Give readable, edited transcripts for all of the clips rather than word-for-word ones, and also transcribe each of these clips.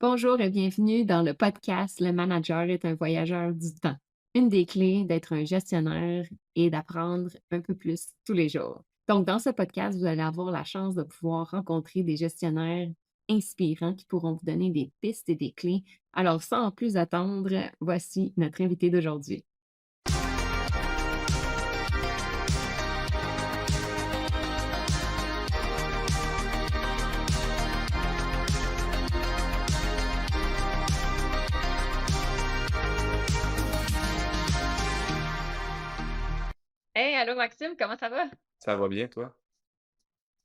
Bonjour et bienvenue dans le podcast Le manager est un voyageur du temps. Une des clés d'être un gestionnaire est d'apprendre un peu plus tous les jours. Donc, dans ce podcast, vous allez avoir la chance de pouvoir rencontrer des gestionnaires inspirants qui pourront vous donner des pistes et des clés. Alors, sans plus attendre, voici notre invité d'aujourd'hui. Hey, allô Maxime, comment ça va? Ça va bien, toi?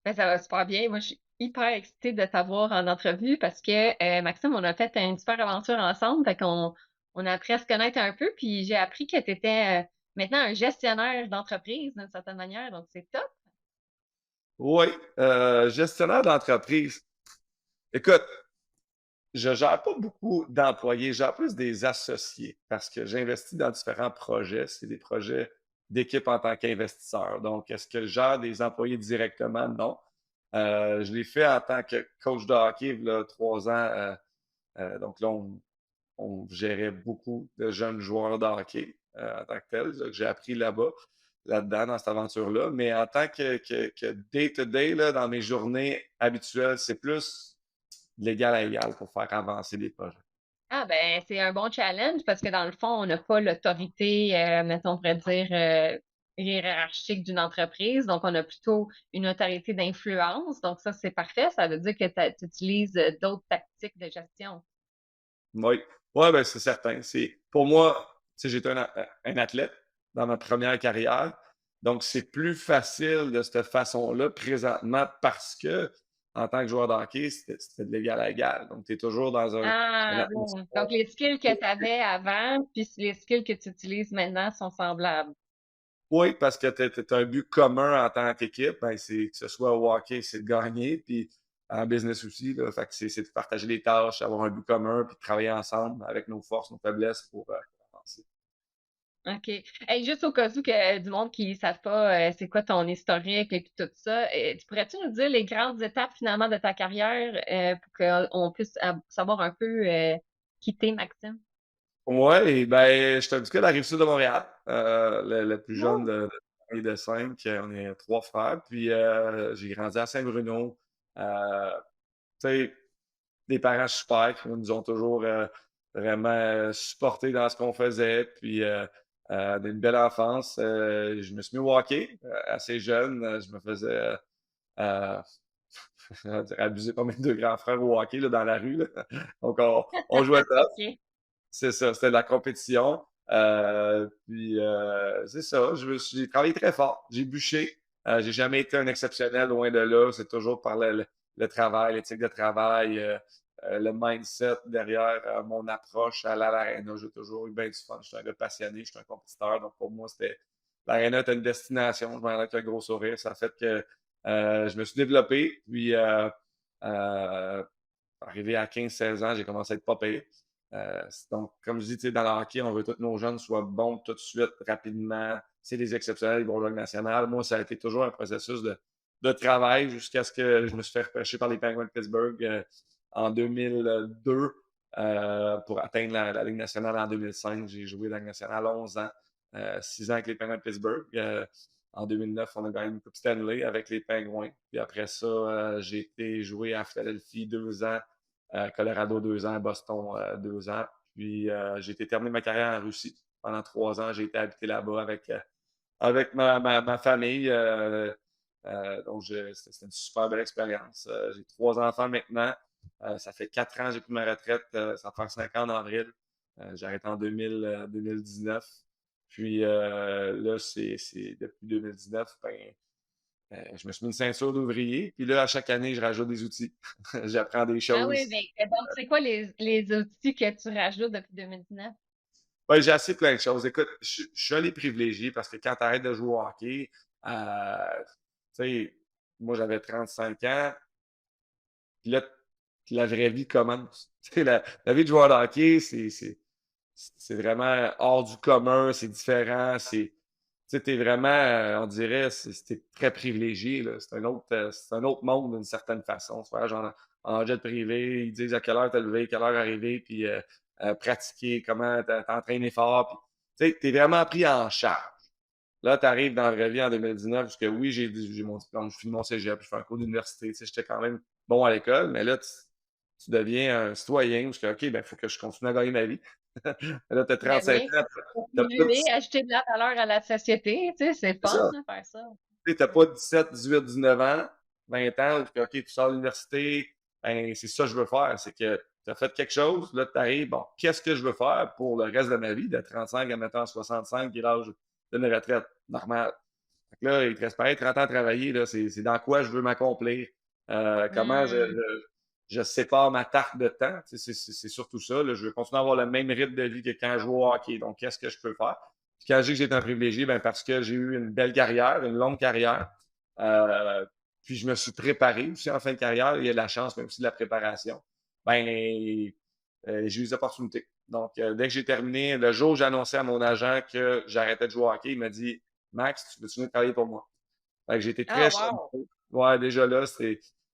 Ben, ça va super bien. Moi, je suis hyper excitée de t'avoir en entrevue parce que Maxime, on a fait une super aventure ensemble. Fait qu'on a appris à se connaître un peu, puis j'ai appris que tu étais maintenant un gestionnaire d'entreprise d'une certaine manière, donc c'est top. Oui, gestionnaire d'entreprise. Écoute, je gère pas beaucoup d'employés, je gère plus des associés parce que j'investis dans différents projets. C'est des projets d'équipe en tant qu'investisseur. Donc, est-ce que je gère des employés directement? Non. Je l'ai fait en tant que coach de hockey, il y a 3 ans. Donc là, on gérait beaucoup de jeunes joueurs de hockey en tant que tel. Que j'ai appris là-dedans, dans cette aventure-là. Mais en tant que day-to-day, là, dans mes journées habituelles, c'est plus de l'égal à égal pour faire avancer les projets. Ah ben, c'est un bon challenge parce que dans le fond, on n'a pas l'autorité, mettons, on pourrait dire, hiérarchique d'une entreprise. Donc, on a plutôt une autorité d'influence. Donc, ça, c'est parfait. Ça veut dire que tu utilises d'autres tactiques de gestion. Oui, ouais, ben, c'est certain. Pour moi, tu sais, j'étais un athlète dans ma première carrière. Donc, c'est plus facile de cette façon-là présentement parce que, en tant que joueur de hockey, c'était de l'égal à égal. Donc, tu es toujours dans une Ah, atmosphère. bon. Donc, les skills que tu avais avant, puis les skills que tu utilises maintenant sont semblables. Oui, parce que tu as un but commun en tant qu'équipe. Ben, que ce soit au hockey, c'est de gagner. Puis en business aussi, là, fait que c'est de partager les tâches, avoir un but commun, puis de travailler ensemble avec nos forces, nos faiblesses pour avancer. OK. Hey, juste au cas où que du monde qui ne savent pas c'est quoi ton historique et puis tout ça, tu pourrais-tu nous dire les grandes étapes finalement de ta carrière pour qu'on puisse savoir un peu qui t'es, Maxime? Ouais, ben, je suis un petit gars de la Rive-Sud de Montréal, le plus jeune Oh. de 5. On est 3 frères. Puis j'ai grandi à Saint-Bruno. Euh, tu sais, des parents super qui nous ont toujours vraiment supportés dans ce qu'on faisait. Puis d'une belle enfance. Je me suis mis au hockey assez jeune. Je me faisais euh, on dirait abuser par mes 2 grands frères au hockey là, dans la rue. Là. Donc on jouait top. OK. C'est ça, c'était de la compétition. Puis c'est ça, j'ai travaillé très fort. J'ai bûché. J'ai jamais été un exceptionnel, loin de là. C'est toujours par le travail, l'éthique de travail, le mindset derrière mon approche à l'aréna. J'ai toujours eu bien du fun. Je suis un gars passionné, je suis un compétiteur. Donc pour moi, l'aréna était une destination. Je m'en allais avec un gros sourire. Ça a fait que je me suis développé. Puis euh, arrivé à 15-16 ans, j'ai commencé à être pas payé. Donc, comme je dis, tu sais, dans le hockey, on veut que tous nos jeunes soient bons tout de suite, rapidement. C'est des exceptionnels, ils vont jouer national. Moi, ça a été toujours un processus de travail jusqu'à ce que je me suis fait repêcher par les Penguins de Pittsburgh en 2002 pour atteindre la Ligue nationale en 2005. J'ai joué la Ligue nationale 11 ans, 6 ans avec les Penguins de Pittsburgh. En 2009, on a gagné une Coupe Stanley avec les Penguins. Puis après ça, j'ai été jouer à Philadelphie 2 ans, Colorado 2 ans, Boston 2 ans. Puis j'ai été terminer ma carrière en Russie. Pendant 3 ans, j'ai été habité là-bas avec ma famille. Donc, c'était une super belle expérience. J'ai 3 enfants maintenant. Ça fait 4 ans que j'ai pris ma retraite. Ça va faire 5 ans en avril. J'ai arrêté en 2019. Puis là, c'est depuis 2019, ben, je me suis mis une ceinture d'ouvrier. Puis là, à chaque année, je rajoute des outils. J'apprends des Ah oui, choses. mais donc, c'est quoi les outils que tu rajoutes depuis 2019? Ouais, j'ai assez plein de choses. Écoute, je suis un des privilégiés parce que quand tu arrêtes de jouer au hockey, tu sais, moi j'avais 35 ans, puis là, la vraie vie commence. Tu sais, la vie de joueur de hockey, c'est vraiment hors du commun, c'est différent, sais, t'es vraiment, on dirait, c'est très privilégié, là. C'est un autre monde d'une certaine façon. Tu voyages en jet privé, ils disent à quelle heure t'es levé, quelle heure arriver, puis pratiquer, comment t'entraîner fort. Puis, tu sais, t'es vraiment pris en charge. Là, tu arrives dans la vraie vie en 2019, parce que oui, j'ai mon diplôme, je finis mon cégep, je fais un cours d'université, tu sais, j'étais quand même bon à l'école, mais là, tu deviens un citoyen, parce que, OK, ben, il faut que je continue à gagner ma vie. Là, tu as Ben 35 oui, ans, t'as pas contribuer, acheter de la valeur à la société, tu sais, c'est c'est fun, ça. de faire ça. Tu sais, t'as pas 17, 18, 19 ans, 20 ans, où OK, tu sors de l'université, ben, c'est ça que je veux faire. C'est que tu as fait quelque chose, là, tu arrives, bon, qu'est-ce que je veux faire pour le reste de ma vie, de 35 à maintenant 65, qui est l'âge d'une retraite normale. Fait que là, il te reste pareil 30 ans à travailler, là, c'est dans quoi je veux m'accomplir, comment Mmh. je sépare ma tarte de temps, tu sais, c'est surtout ça, là, je veux continuer à avoir le même rythme de vie que quand je joue au hockey, donc qu'est-ce que je peux faire? Puis quand je dis que j'ai été un privilégié, ben parce que j'ai eu une belle carrière, une longue carrière, euh, puis je me suis préparé aussi en fin de carrière, il y a de la chance, mais aussi de la préparation, ben j'ai eu des opportunités. Donc, dès que j'ai terminé, le jour où j'ai annoncé à mon agent que j'arrêtais de jouer au hockey, il m'a dit Max, tu veux-tu venir travailler pour moi? Fait que j'ai été Ah très wow! chanceux. Ouais, déjà là,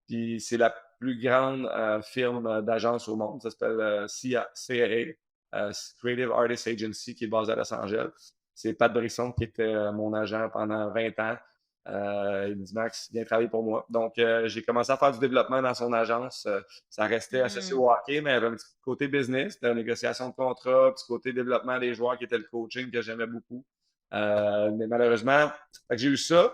puis c'est la plus grande firme d'agence au monde. Ça s'appelle CAA, Creative Artist Agency, qui est basée à Los Angeles. C'est Pat Brisson qui était mon agent pendant 20 ans. Il me dit Max, viens travailler pour moi. Donc, j'ai commencé à faire du développement dans son agence. Ça restait associé Mmh. au hockey, mais il y avait un petit côté business, de la négociation de contrats, un petit côté développement des joueurs qui était le coaching que j'aimais beaucoup. Mais malheureusement, fait que j'ai eu ça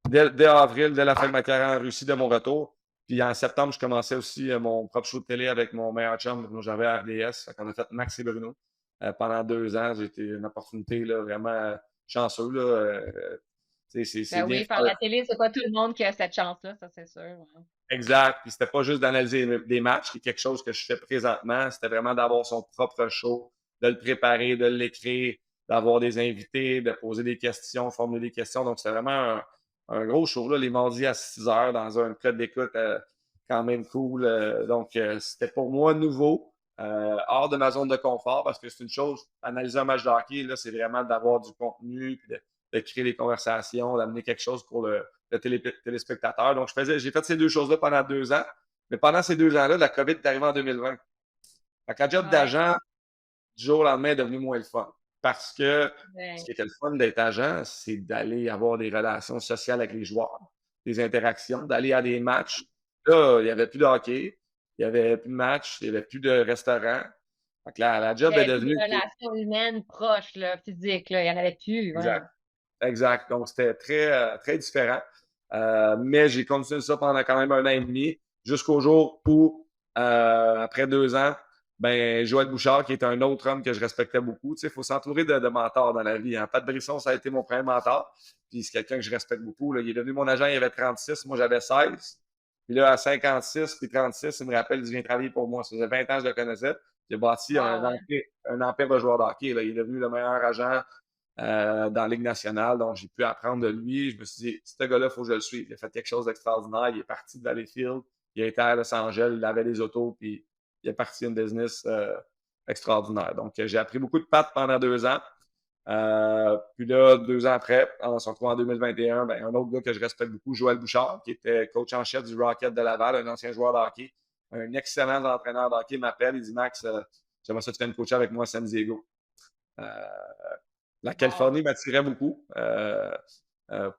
dès avril, dès la fin de ma carrière en Russie, de mon retour. Puis en septembre, je commençais aussi mon propre show de télé avec mon meilleur chum, Bruno Gervais à RDS. Fait qu'on a fait Max et Bruno pendant 2 ans. J'ai été une opportunité là, vraiment chanceux. Là, c'est Ben bien oui, faire faire. la télé, c'est pas tout le monde qui a cette chance-là, ça c'est sûr, ouais. Exact. Puis c'était pas juste d'analyser des matchs, qui est quelque chose que je fais présentement. C'était vraiment d'avoir son propre show, de le préparer, de l'écrire, d'avoir des invités, de poser des questions, formuler des questions. Donc, c'était vraiment un gros show, là, les mardis à 6 heures dans un code d'écoute quand même cool. Donc, c'était pour moi nouveau, hors de ma zone de confort, parce que c'est une chose, analyser un match de hockey, là, c'est vraiment d'avoir du contenu, puis de créer des conversations, d'amener quelque chose pour le téléspectateur. Donc, j'ai fait ces deux choses-là pendant 2 ans. Mais pendant ces 2 ans-là, la COVID est arrivée en 2020. Fait que la job Ouais, d'agent, du jour au lendemain, est devenu moins le fun. Parce que ce ouais. qui était le fun d'être agent, c'est d'aller avoir des relations sociales avec les joueurs, des interactions, d'aller à des matchs. Là, il n'y avait plus de hockey, il n'y avait plus de matchs, il n'y avait plus de restaurant. Fait que la Il y job est avait plus de devenue. relations humaines proches, là, physiques, là, il y en avait plus, ouais. Exact. Exact. Donc, c'était très différent. Mais j'ai continué ça pendant quand même un an et demi, jusqu'au jour où, après 2 ans, ben, Joël Bouchard, qui est un autre homme que je respectais beaucoup, tu sais, il faut s'entourer de mentors dans la vie. Hein. Pat Brisson, ça a été mon premier mentor. Puis c'est quelqu'un que je respecte beaucoup. Là. Il est devenu mon agent, il avait 36, moi j'avais 16. Puis là, à 56 puis 36, il me rappelle, il vient travailler pour moi. Ça faisait 20 ans que je le connaissais. Il a bâti Ah ouais. un empire de joueurs de hockey. Là. Il est devenu le meilleur agent dans la Ligue nationale. Donc, j'ai pu apprendre de lui. Je me suis dit, ce gars-là, il faut que je le suive. Il a fait quelque chose d'extraordinaire. Il est parti de Valleyfield. Il a été à Los Angeles. Il avait des autos. Puis, il est parti une business extraordinaire. Donc, j'ai appris beaucoup de pattes pendant 2 ans. Puis là, 2 ans après, on se retrouve en 2021, ben, un autre gars que je respecte beaucoup, Joël Bouchard, qui était coach en chef du Rocket de Laval, un ancien joueur de hockey, un excellent entraîneur de hockey, m'appelle, il dit Max, j'aimerais ça que tu viennes coacher avec moi à San Diego. Euh, la Wow. Californie m'attirait beaucoup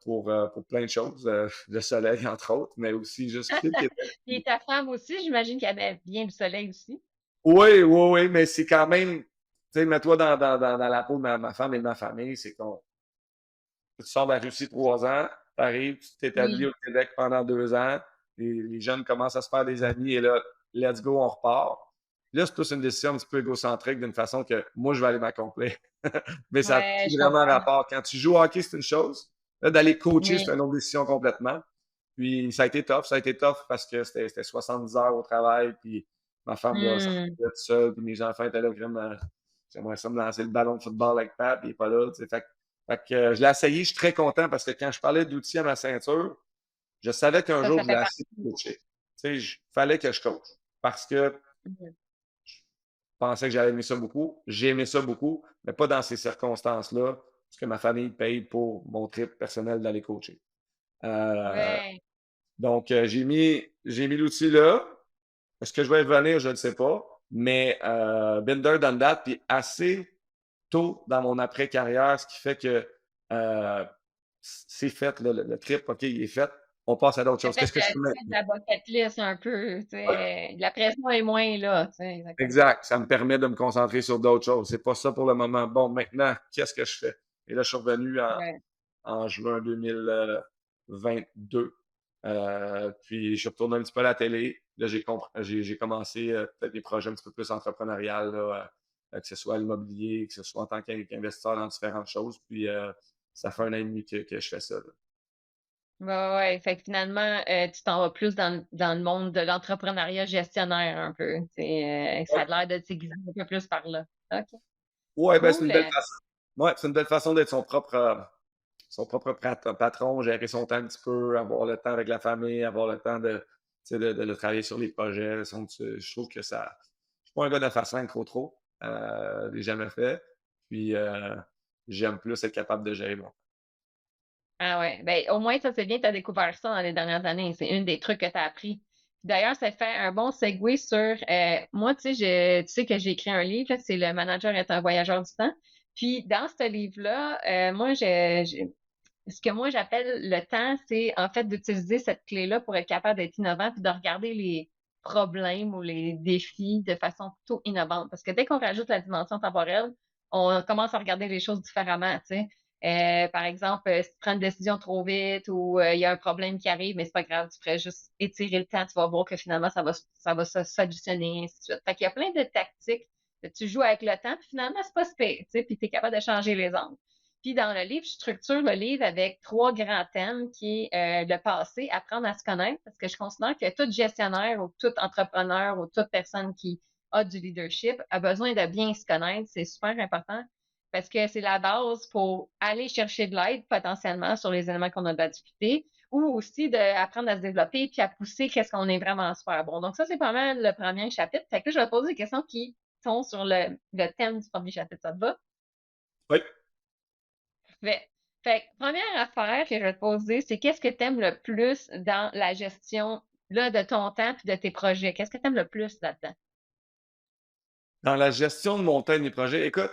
pour plein de choses, le soleil entre autres, mais aussi juste tout qui était. Puis ta femme aussi, j'imagine qu'elle aimait bien le soleil aussi? Oui, oui, oui, mais c'est quand même, tu sais, mets-toi dans la peau de ma femme et de ma famille, c'est qu'on tu sors de la Russie 3 ans, tu arrives, tu t'établis Oui. au Québec pendant 2 ans, les jeunes commencent à se faire des amis et là, let's go, on repart. Là, c'est plus une décision un petit peu égocentrique d'une façon que moi, je vais aller m'accomplir. Mais ça a Ouais, plus je vraiment comprends. rapport. Quand tu joues au hockey, c'est une chose. Là, d'aller coacher, Oui. c'est une autre décision complètement. Puis ça a été tough. Ça a été tough parce que c'était 70 heures au travail. Puis ma femme, là, ça Mmh. tout seul. Puis mes enfants étaient là, vraiment. J'aimerais ça me lancer le ballon de football avec Pat, puis il n'est pas là. Fait que je l'ai essayé, je suis très content parce que quand je parlais d'outils à ma ceinture, je savais qu'un jour, Ça je voulais fait assez partie. coacher. Tu sais, il fallait que je coach parce que Mmh. je pensais que j'allais aimer ça beaucoup. J'ai aimé ça beaucoup, mais pas dans ces circonstances-là. ce que ma famille paye pour mon trip personnel d'aller coacher. Euh, Ouais. donc, j'ai mis l'outil là. Est-ce que je vais y revenir? Je ne sais pas. Mais been there, done that, puis assez tôt dans mon après-carrière, ce qui fait que euh, c'est fait, le trip, OK, il est fait. On passe à d'autres T'as choses. fait, Qu'est-ce que je fais tu fais de maintenant? la bucket list un peu, tu Ouais, sais. La pression est moins là, tu sais, exactement. exact. Ça me permet de me concentrer sur d'autres choses. C'est pas ça pour le moment. Bon, maintenant, qu'est-ce que je fais? Et là, je suis revenu Ouais. en juin 2022. Puis je suis retourné un petit peu à la télé. Là, j'ai commencé peut-être des projets un petit peu plus entrepreneurial, là, que ce soit à l'immobilier, que ce soit en tant qu'investisseur dans différentes choses. Puis ça fait un an et demi que je fais ça, là. Ouais, ouais, ouais. Fait que finalement, tu t'en vas plus dans le monde de l'entrepreneuriat gestionnaire un peu. Ça a l'air de t'aiguiser un peu plus par là. OK. Ouais, ben c'est Cool. une belle façon. Ouais, c'est une belle façon d'être son propre patron, gérer son temps un petit peu, avoir le temps avec la famille, avoir le temps tu sais, de travailler sur les projets. Donc, je trouve que ça. Je suis pas un gars de faire 5 trop. Je l'ai jamais fait. Puis j'aime plus être capable de gérer mon. Ah ouais. Ben, au moins, ça c'est bien, tu as découvert ça dans les dernières années. C'est une des trucs que tu as appris. D'ailleurs, ça fait un bon segue sur moi, tu sais que j'ai écrit un livre, là, c'est Le manager est un voyageur du temps. Puis dans ce livre-là, moi, ce que moi j'appelle le temps, c'est en fait d'utiliser cette clé-là pour être capable d'être innovant puis de regarder les problèmes ou les défis de façon plutôt innovante. Parce que dès qu'on rajoute la dimension temporelle, on commence à regarder les choses différemment, tu sais. Par exemple, si tu prends une décision trop vite ou il y a un problème qui arrive, mais c'est pas grave, tu ferais juste étirer le temps, tu vas voir que finalement ça va se solutionner, ainsi de suite. Fait qu'il y a plein de tactiques que tu joues avec le temps, puis finalement, c'est pas si pire, tu sais, puis tu es capable de changer les angles. Puis dans le livre, je structure le livre avec 3 grands thèmes qui est le passé, apprendre à se connaître, parce que je considère que tout gestionnaire ou tout entrepreneur ou toute personne qui a du leadership a besoin de bien se connaître. C'est super important parce que c'est la base pour aller chercher de l'aide potentiellement sur les éléments qu'on a de la difficulté ou aussi d'apprendre à se développer puis à pousser qu'est-ce qu'on est vraiment super bon. Donc ça, c'est pas mal le premier chapitre. Fait que là, je vais te poser des questions qui sont sur le thème du premier chapitre. Ça te va? Oui. Fait, première affaire que je vais te poser, c'est qu'est-ce que tu aimes le plus dans la gestion là, de ton temps et de tes projets? Qu'est-ce que tu aimes le plus là-dedans? Dans la gestion de mon temps et de mes projets, écoute,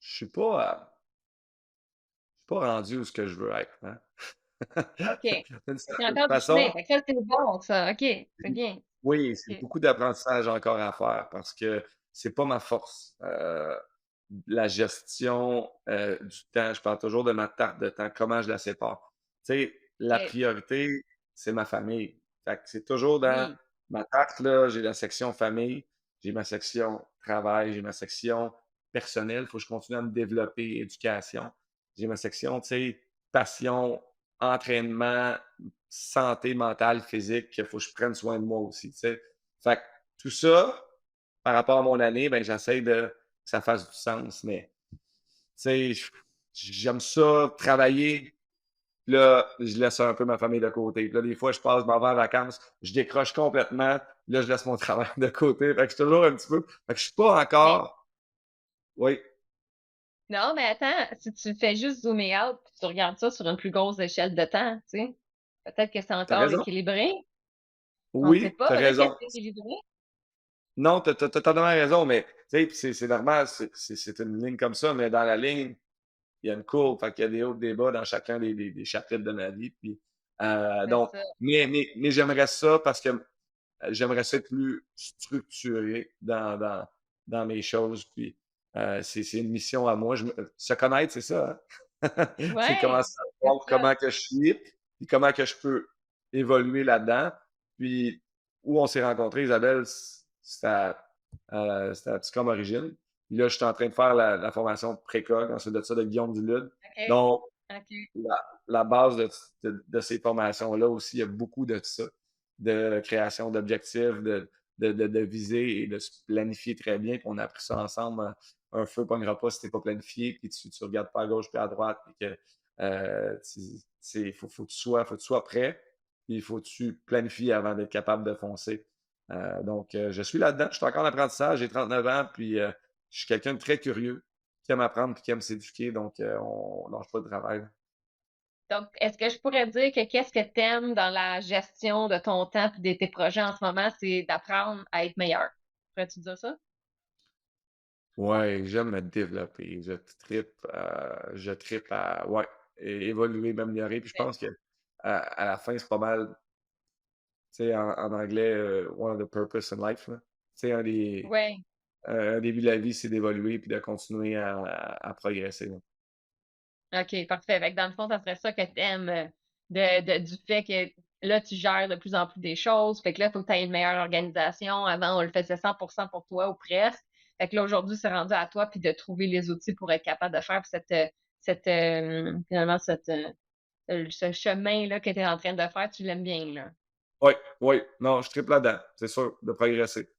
je suis pas rendu où ce que je veux être, hein. OK. D'une C'est certaine encore du chemin. façon, Fait que ça, c'est bon, ça. OK. C'est bien. oui, c'est OK. beaucoup d'apprentissage encore à faire parce que c'est pas ma force. La gestion du temps, je parle toujours de ma tarte de temps, comment je la sépare. Tu sais, la OK. priorité, c'est ma famille. Fait que c'est toujours dans Oui. ma tarte, là, j'ai la section famille, j'ai ma section travail, j'ai ma section personnelle, il faut que je continue à me développer, éducation. J'ai ma section, tu sais, passion, entraînement, santé mentale, physique, il faut que je prenne soin de moi aussi, tu sais. Fait que tout ça, par rapport à mon année, ben, j'essaie que ça fasse du sens, mais, tu sais, j'aime ça, travailler, puis là, je laisse un peu ma famille de côté. Puis là, des fois, je m'en vais en vacances, je décroche complètement, puis là, je laisse mon travail de côté. Fait que je suis toujours un petit peu. Fait que je suis pas Mais encore. Oui, non, mais attends, si tu fais juste zoomer out puis tu regardes ça sur une plus grosse échelle de temps, tu sais, peut-être que c'est t'as encore raison. équilibré. On ne sait Oui, pas. t'as Peut-être que raison. c'est équilibré. Non, t'as totalement raison, mais tu sais, puis c'est normal, c'est une ligne comme ça, mais dans la ligne, il y a une courbe, fait qu'il y a des hauts, des bas dans chacun des chapitres de ma vie. Puis, C'est donc, ça. mais j'aimerais ça parce que j'aimerais ça être plus structuré dans mes choses. Puis, c'est une mission à moi. Se connaître, c'est ça, hein? C'est Ouais, commencer à c'est voir ça. comment que je suis, puis comment que je peux évoluer là-dedans. Puis, où on s'est rencontrés, Isabelle, c'était à Psychom Origine. Puis là, je suis en train de faire la formation précoce, ensuite de ça, de Guillaume Dulude. OK. Donc, OK. la base de ces formations-là aussi, il y a beaucoup de ça, de création d'objectifs, de viser et de se planifier très bien. Puis on a appris ça ensemble. Un feu ne pognera pas si tu n'es pas planifié, puis tu ne regardes pas à gauche puis à droite, puis que faut que tu sois prêt, puis il faut que tu planifies avant d'être capable de foncer. Donc, je suis là-dedans. Je suis encore en apprentissage, j'ai 39 ans, puis je suis quelqu'un de très curieux. qui aime apprendre puis qui aime s'éduquer, donc on lâche pas de travail. Donc, est-ce que je pourrais dire que qu'est-ce que tu aimes dans la gestion de ton temps et de tes projets en ce moment, c'est d'apprendre à être meilleur? Pourrais-tu dire ça? Ouais, j'aime me développer. Je trippe à ouais, évoluer, m'améliorer. Puis je Ouais. pense que à la fin, c'est pas mal, tu sais, en anglais, one of the purpose in life, là. Tu sais, Ouais. un début de la vie, c'est d'évoluer puis de continuer à progresser, là. OK, parfait. Fait que dans le fond, ça serait ça que tu aimes du fait que là, tu gères de plus en plus des choses. Fait que là, il faut que tu aies une meilleure organisation. Avant, on le faisait 100% pour toi ou presque. Fait que là, aujourd'hui, c'est rendu à toi puis de trouver les outils pour être capable de faire finalement, ce chemin-là que tu es en train de faire, tu l'aimes bien, là. Oui, oui, non, je tripe là-dedans, c'est sûr, de progresser.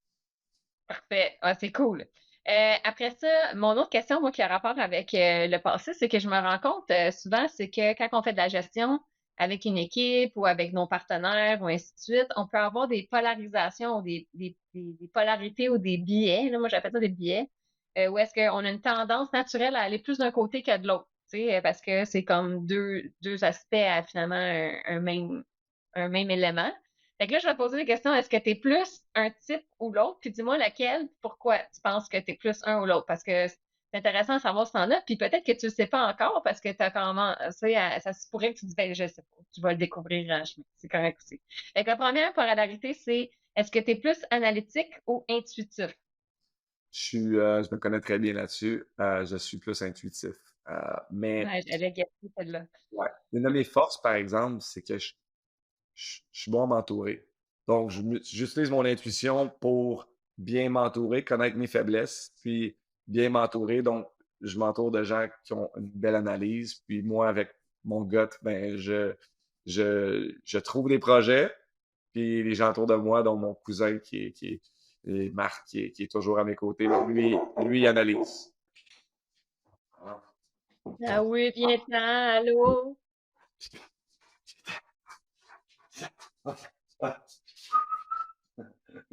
Parfait. Ah, c'est cool. Après ça, mon autre question, moi, qui a rapport avec le passé, c'est que je me rends compte souvent, c'est que quand on fait de la gestion avec une équipe ou avec nos partenaires ou ainsi de suite, on peut avoir des polarisations ou des polarités ou des biais. Là, moi, j'appelle ça des biais, où est-ce qu'on a une tendance naturelle à aller plus d'un côté que de l'autre, tu sais, parce que c'est comme deux aspects à finalement un même élément. Fait que là, je vais te poser des questions. Est-ce que tu es plus un type ou l'autre? Puis dis-moi laquelle, pourquoi tu penses que tu es plus un ou l'autre? Parce que c'est intéressant de savoir si t'en as. Puis peut-être que tu le sais pas encore parce que tu as comment, ça se pourrait que tu dis, ben, je sais pas. Tu vas le découvrir en chemin. C'est correct aussi. Fait que la première polarité, c'est est-ce que tu es plus analytique ou intuitif? Je me connais très bien là-dessus. Je suis plus intuitif. Mais Ouais, j'avais guessé celle-là. ouais, une de mes forces, par exemple, c'est que je suis bon à m'entourer. Donc, j'utilise mon intuition pour bien m'entourer, connaître mes faiblesses, puis bien m'entourer. Donc, je m'entoure de gens qui ont une belle analyse. Puis moi, avec mon gut, ben, je trouve des projets, puis les gens autour de moi, dont mon cousin et Marc, qui est toujours à mes côtés, ben, lui, il analyse. Ah oui, viens-t'en, allô?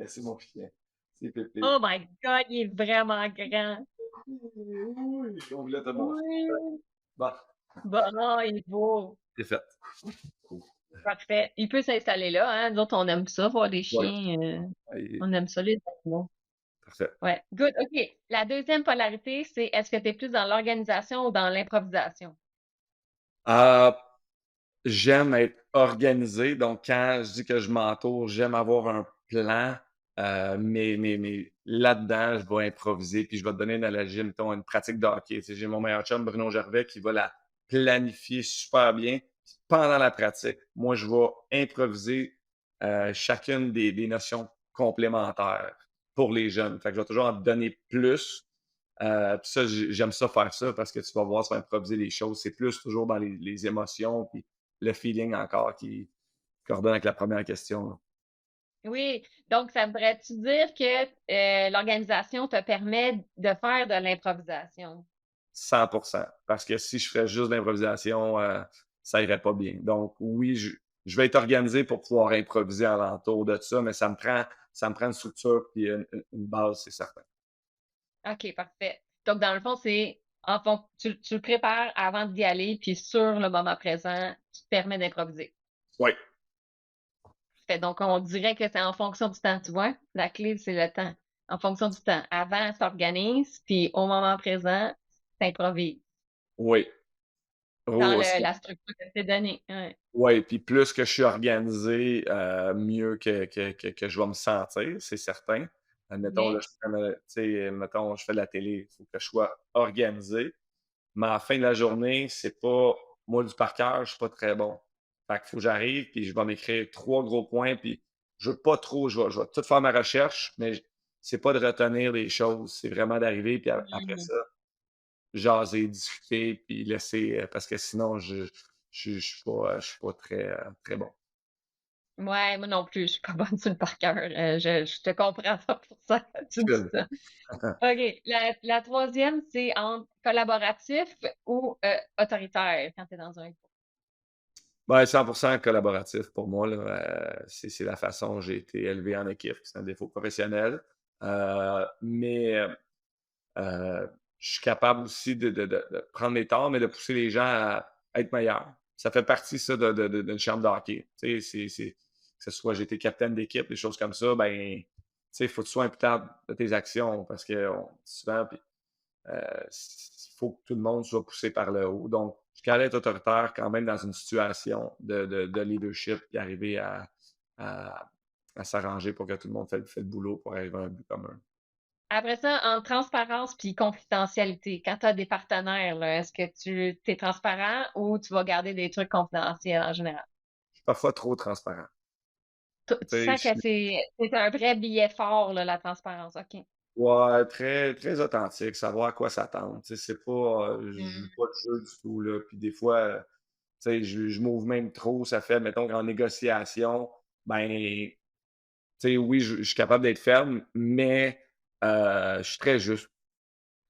C'est mon chien. C'est Pépé. Oh my God, il est vraiment grand. Oui, on voulait te montrer. Oui. Bon, Bon, il est beau. c'est fait. Cool. Parfait. Il peut s'installer là, hein. Nous autres, on aime ça, voir des Ouais, chiens. et- On aime ça, les animaux. parfait. Ouais. Good. OK. La deuxième polarité, c'est est-ce que tu es plus dans l'organisation ou dans l'improvisation? Euh, J'aime être organisé, donc quand je dis que je m'entoure, j'aime avoir un plan, mais là-dedans, je vais improviser, puis je vais te donner une analogie, mettons, une pratique de hockey. Tu sais, j'ai mon meilleur chum, Bruno Gervais, qui va la planifier super bien. Puis pendant la pratique, moi, je vais improviser chacune des notions complémentaires pour les jeunes. Fait que je vais toujours en donner plus. Puis ça, j'aime ça faire ça parce que tu vas voir, ça va improviser les choses. C'est plus toujours dans les émotions, puis le feeling encore qui coordonne avec la première question, là. Oui. Donc, ça voudrait-tu dire que l'organisation te permet de faire de l'improvisation? 100%. Parce que si je ferais juste de l'improvisation, ça irait pas bien. Donc, oui, je vais être organisé pour pouvoir improviser alentour de ça, mais ça me prend une structure puis une base, c'est certain. OK, parfait. Donc, dans le fond, c'est tu le prépares avant d'y aller, puis sur le moment présent, tu te permets d'improviser. Oui, Fait donc, on dirait que c'est en fonction du temps, tu vois? La clé, c'est le temps. En fonction du temps. Avant, tu organises, puis au moment présent, tu improvises oui. dans Oh, la structure que c'est donné. Ouais. oui, puis plus que je suis organisé, mieux que je vais me sentir, c'est certain. Admettons, là, Mais, tu sais, mettons, je fais de la télé, il faut que je sois organisé. Mais à la fin de la journée, c'est pas moi du par cœur, je suis pas très bon. Fait qu'il faut que j'arrive, puis je vais m'écrire 3 gros points, puis je veux pas trop, je vais tout faire ma recherche, mais c'est pas de retenir les choses, c'est vraiment d'arriver, puis après hmm. ça, jaser, discuter, puis laisser, parce que sinon je suis pas très, très bon. Ouais, moi non plus, je suis pas bonne sur le par cœur. Je te comprends 100%, quand tu dis Good. ça. OK. La troisième, c'est entre collaboratif ou autoritaire quand tu es dans un groupe. Ouais, 100% collaboratif pour moi, là, c'est la façon dont j'ai été élevé en équipe, c'est un défaut professionnel, mais je suis capable aussi de prendre mes torts, mais de pousser les gens à être meilleurs. Ça fait partie, ça, d'une chambre de hockey. Tu sais, que ce soit j'ai été capitaine d'équipe, des choses comme ça, ben, tu sais, il faut que tu sois imputable de tes actions parce que souvent, il faut que tout le monde soit poussé par le haut. Donc, je suis capable d'être autoritaire quand même dans une situation de leadership et arriver à, à s'arranger pour que tout le monde fait le boulot pour arriver à un but commun. Après ça, en transparence puis confidentialité, quand tu as des partenaires, là, est-ce que tu es transparent ou tu vas garder des trucs confidentiels en général? Je suis parfois trop transparent. Tu Tu sais, sens que c'est un vrai billet fort, là, la transparence. OK. ouais, très, très authentique, savoir à quoi s'attendre. Tu sais, c'est pas, je Mm. joue pas de jeu du tout, là. Puis des fois, tu sais, je m'ouvre même trop. Ça fait, mettons, qu'en négociation, ben, tu sais, oui, je suis capable d'être ferme, mais je suis très juste.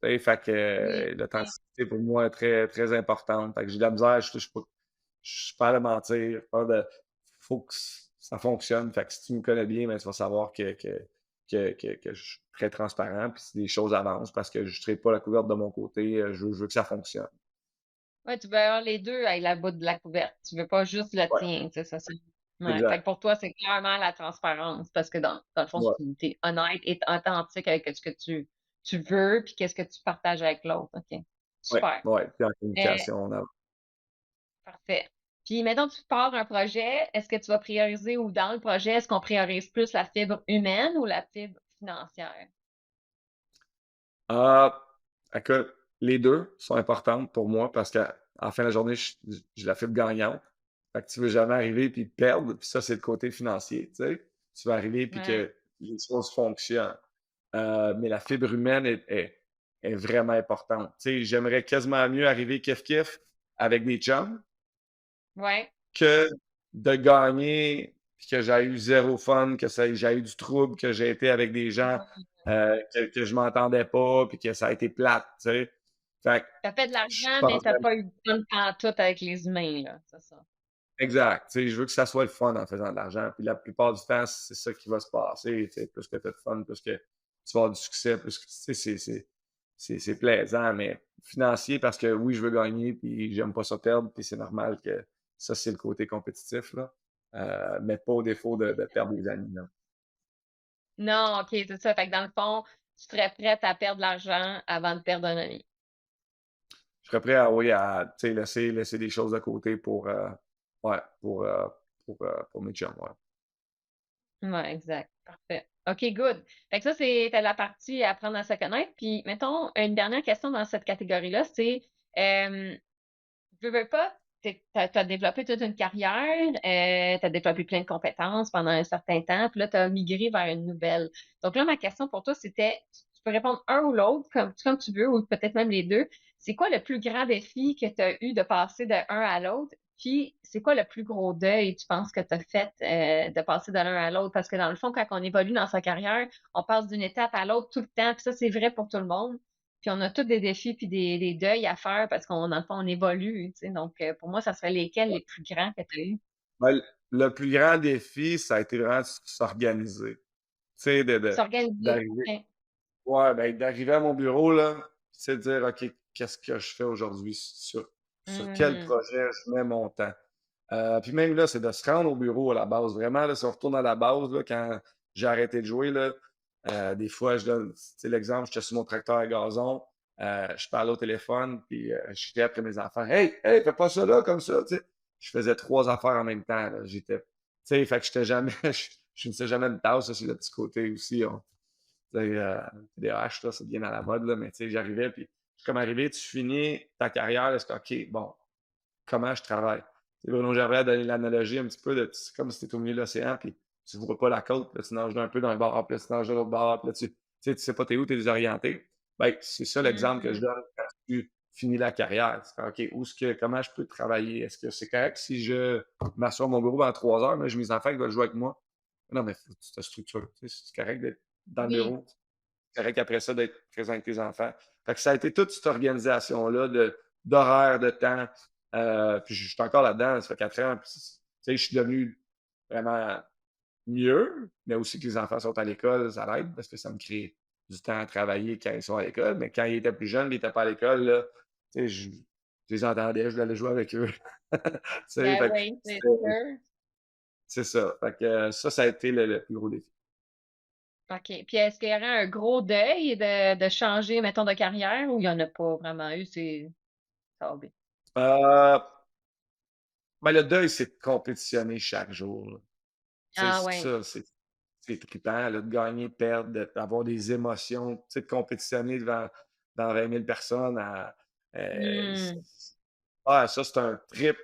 Tu sais, fait que Oui. l'authenticité pour moi est très, très importante. Fait que j'ai de la misère, je suis pas à mentir, pas de, faut que ça fonctionne. Fait que si tu me connais bien, ben, tu vas savoir que je suis très transparent, puis si les choses avancent parce que je ne traite pas la couverte de mon côté, je veux que ça fonctionne. Ouais, tu veux avoir les deux avec la bout de la couverte. Tu veux pas juste le Ouais, tien, c'est ça. Ouais. Fait que exact. pour toi, c'est clairement la transparence parce que dans le fond, Ouais, tu es honnête et authentique avec ce que tu veux puis qu'est-ce que tu partages avec l'autre. OK. ouais, Super. ouais. Puis en Euh, communication, Parfait. Puis, mettons, tu pars un projet, est-ce que tu vas prioriser ou dans le projet, est-ce qu'on priorise plus la fibre humaine ou la fibre financière? Ah, écoute, les 2 sont importantes pour moi parce qu'à la fin de la journée, j'ai la fibre gagnante. Fait que tu veux jamais arriver puis perdre, puis ça, c'est le côté financier, tu sais? Tu veux arriver puis Ouais. que les choses fonctionnent. Mais la fibre humaine est vraiment importante. Tu sais, j'aimerais quasiment mieux arriver kiff-kiff avec des chums Ouais. que de gagner puis que j'ai eu zéro fun, que j'ai eu du trouble, que j'ai été avec des gens que je m'entendais pas, puis que ça a été plate, tu sais. Fait que T'as fait de je l'argent, mais pense t'as pas eu de fun pantoute avec les humains, là. C'est ça. exact. Tu sais, je veux que ça soit le fun en faisant de l'argent. Puis la plupart du temps, c'est ça qui va se passer. Tu sais, plus que tu as de fun, plus que tu vas avoir du succès, plus que tu sais, c'est plaisant, mais financier parce que oui, je veux gagner, puis j'aime pas ça perdre, puis c'est normal que ça, c'est le côté compétitif, là. Mais pas au défaut de perdre des amis, non. Non, OK, c'est ça. Fait que dans le fond, tu serais prête à perdre de l'argent avant de perdre un ami. Je serais prêt à, oui, à tu sais, laisser des choses de côté ouais, pour mes chums, ouais. Ouais, exact. Parfait. OK, good. Fait que ça, c'était la partie apprendre à se connaître. Puis, mettons, une dernière question dans cette catégorie-là, c'est, euh, veux pas, t'as développé toute une carrière, t'as développé plein de compétences pendant un certain temps, puis là, t'as migré vers une nouvelle. Donc là, ma question pour toi, c'était, tu peux répondre un ou l'autre, comme tu veux, ou peut-être même les deux. C'est quoi le plus grand défi que tu as eu de passer de un à l'autre? Puis, c'est quoi le plus gros deuil, tu penses, que tu as fait de passer de l'un à l'autre? Parce que dans le fond, quand on évolue dans sa carrière, on passe d'une étape à l'autre tout le temps, puis ça, c'est vrai pour tout le monde. Puis on a tous des défis puis des deuils à faire parce qu'on, dans le fond, on évolue, tu sais. Donc, pour moi, ça serait lesquels les plus grands que tu as eu? Ben, le plus grand défi, ça a été vraiment de s'organiser. Tu sais, S'organiser. d'arriver OK. ouais, ben, d'arriver à mon bureau, là, c'est de dire: «OK, qu'est-ce que je fais aujourd'hui? Sur quel Mhm. projet je mets mon temps?» Puis même là, c'est de se rendre au bureau à la base. Vraiment, là, si on retourne à la base, là, quand j'ai arrêté de jouer, là, des fois, je donne, tu sais, l'exemple, j'étais sur mon tracteur à gazon, je parlais au téléphone, puis je criais après mes enfants: «Hey, hey, fais pas ça là, comme ça!» Tu sais, je faisais 3 affaires en même temps, là. Tu sais, fait que j'étais jamais, je finissais jamais une tâche, ça, c'est le petit côté aussi. Tu sais, TDAH, là, c'est bien à la mode, là, mais tu sais, j'arrivais, puis je suis comme arrivé, tu finis ta carrière, là, c'est OK, bon, comment je travaille? Tu sais, Bruno Gervais a donné l'analogie un petit peu de, c'est comme si tu étais au milieu de l'océan, puis tu vois pas la côte, puis là, tu nages d'un peu dans un bord, puis là, tu nages de l'autre bord, puis là, tu sais pas t'es où, t'es désorienté. Ben, c'est ça l'exemple que je Mhm. donne quand tu finis la carrière. C'est comme, OK, comment je peux travailler? Est-ce que c'est correct si je m'assois à mon bureau pendant 3 heures, mais j'ai mes enfants qui veulent jouer avec moi? Non, mais faut que tu te structures. Tu sais, c'est correct d'être dans le Oui. bureau. C'est correct après ça d'être présent avec tes enfants. Fait que ça a été toute cette organisation-là d'horaire, de temps. Puis je suis encore là-dedans, ça fait 4 ans. Puis, tu sais, je suis devenu vraiment mieux, mais aussi que les enfants sont à l'école, ça l'aide parce que ça me crée du temps à travailler quand ils sont à l'école, mais quand ils étaient plus jeunes, ils étaient pas à l'école, là, tu sais, je les entendais, je voulais aller jouer avec eux. Tu sais, Ben fait que oui, c'est c'était sûr. c'est ça. Fait que ça a été le plus gros défi. OK. Puis est-ce qu'il y aurait un gros deuil de changer, mettons, de carrière ou il y en a pas vraiment eu, ça va bien? Heu, ben, le deuil, c'est de compétitionner chaque jour, là. Tu Ah sais, ouais. ça, c'est trippant, là, de gagner, perdre, d'avoir des émotions, tu sais, de compétitionner devant 20 000 personnes c Mmh. ça, c'est un trip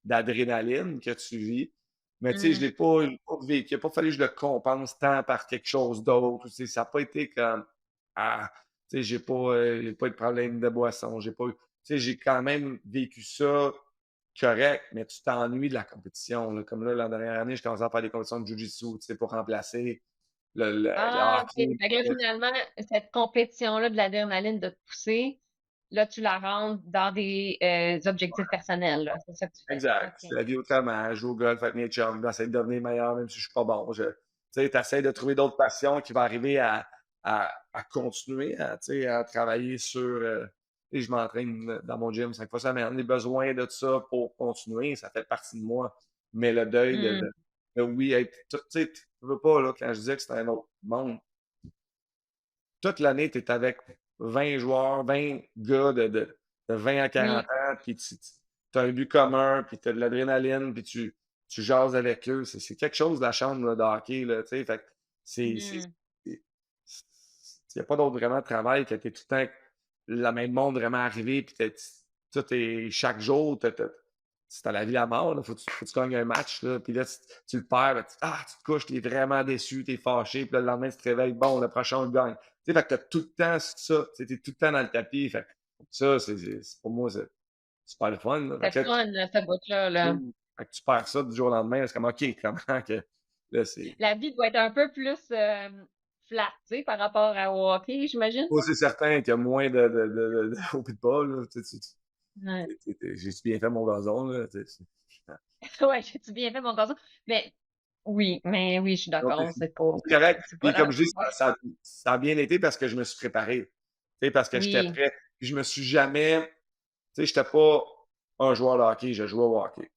d'adrénaline que tu vis. Mais tu sais, Mmh. je l'ai pas vécu. Il a pas fallu que je le compense tant par quelque chose d'autre, tu sais, ça a pas été comme: «Ah, tu sais, j'ai pas eu de problème de boisson, j'ai pas eu» tu sais, j'ai quand même vécu ça correct, mais tu t'ennuies de la compétition, là. Comme là, la dernière année, j'ai commencé à faire des compétitions de jiu-jitsu, tu sais, pour remplacer le Ah OK. hockey. Fait que là, finalement, cette compétition-là de l'adrénaline de te pousser, là, tu la rentres dans des, objectifs personnels, là. C'est ça que tu fais? Exact. OK. C'est la vie autrement. Je joue au golf avec mes chums, j'essaie de devenir meilleur même si je suis pas bon. Tu sais, tu essaies de trouver d'autres passions qui vont arriver à continuer tu sais, à travailler sur, et je m'entraîne dans mon gym 5 fois semaine. Les besoins de ça pour continuer, ça fait partie de moi. Mais le deuil Mmh. de oui, être tu sais, tu veux pas, là, quand je disais que c'était un autre monde, toute l'année, tu es avec 20 joueurs, 20 gars de 20 à 40 Oui. ans, puis tu as un but commun, puis tu as de l'adrénaline, puis tu jases avec eux. C'est quelque chose, la chambre là, de hockey, là, tu sais. Fait que Mmh. il y a pas d'autre vraiment travail que tu es tout le temps avec le même monde vraiment arrivé, puis tout est chaque jour, c'est à la vie à la mort, là. Faut que tu gagnes un match, là, puis là, tu le perds, ben, tu te couches, tu es vraiment déçu, tu es fâché, puis là, le lendemain, tu te réveilles, bon, le prochain, on le gagne. Tu sais, fait que t'as tout le temps ça, tu sais, tout le temps dans le tapis, fait que ça, pour moi, c'est super le fun, là. Fait C'est que là, fun, ce bout-là, là. fait que tu perds ça du jour au lendemain, c'est comme: «OK, comment que» là, c'est La vie doit être un peu plus, flat, tu sais, par rapport au hockey, j'imagine? moi, c'est certain qu'il y a moins de au pitbull, là, tu sais, Ouais. j'ai-tu bien fait mon gazon, là, tu sais, Ouais, j'ai-tu bien fait mon gazon? Mais mais oui, je suis donc d'accord, c'est correct. c'est pas Puis la comme je même dis, chose. ça a bien été parce que je me suis préparé, tu sais, parce que j'étais Oui, prêt. Puis je me suis jamais tu sais, j'étais pas un joueur de hockey, je jouais au hockey.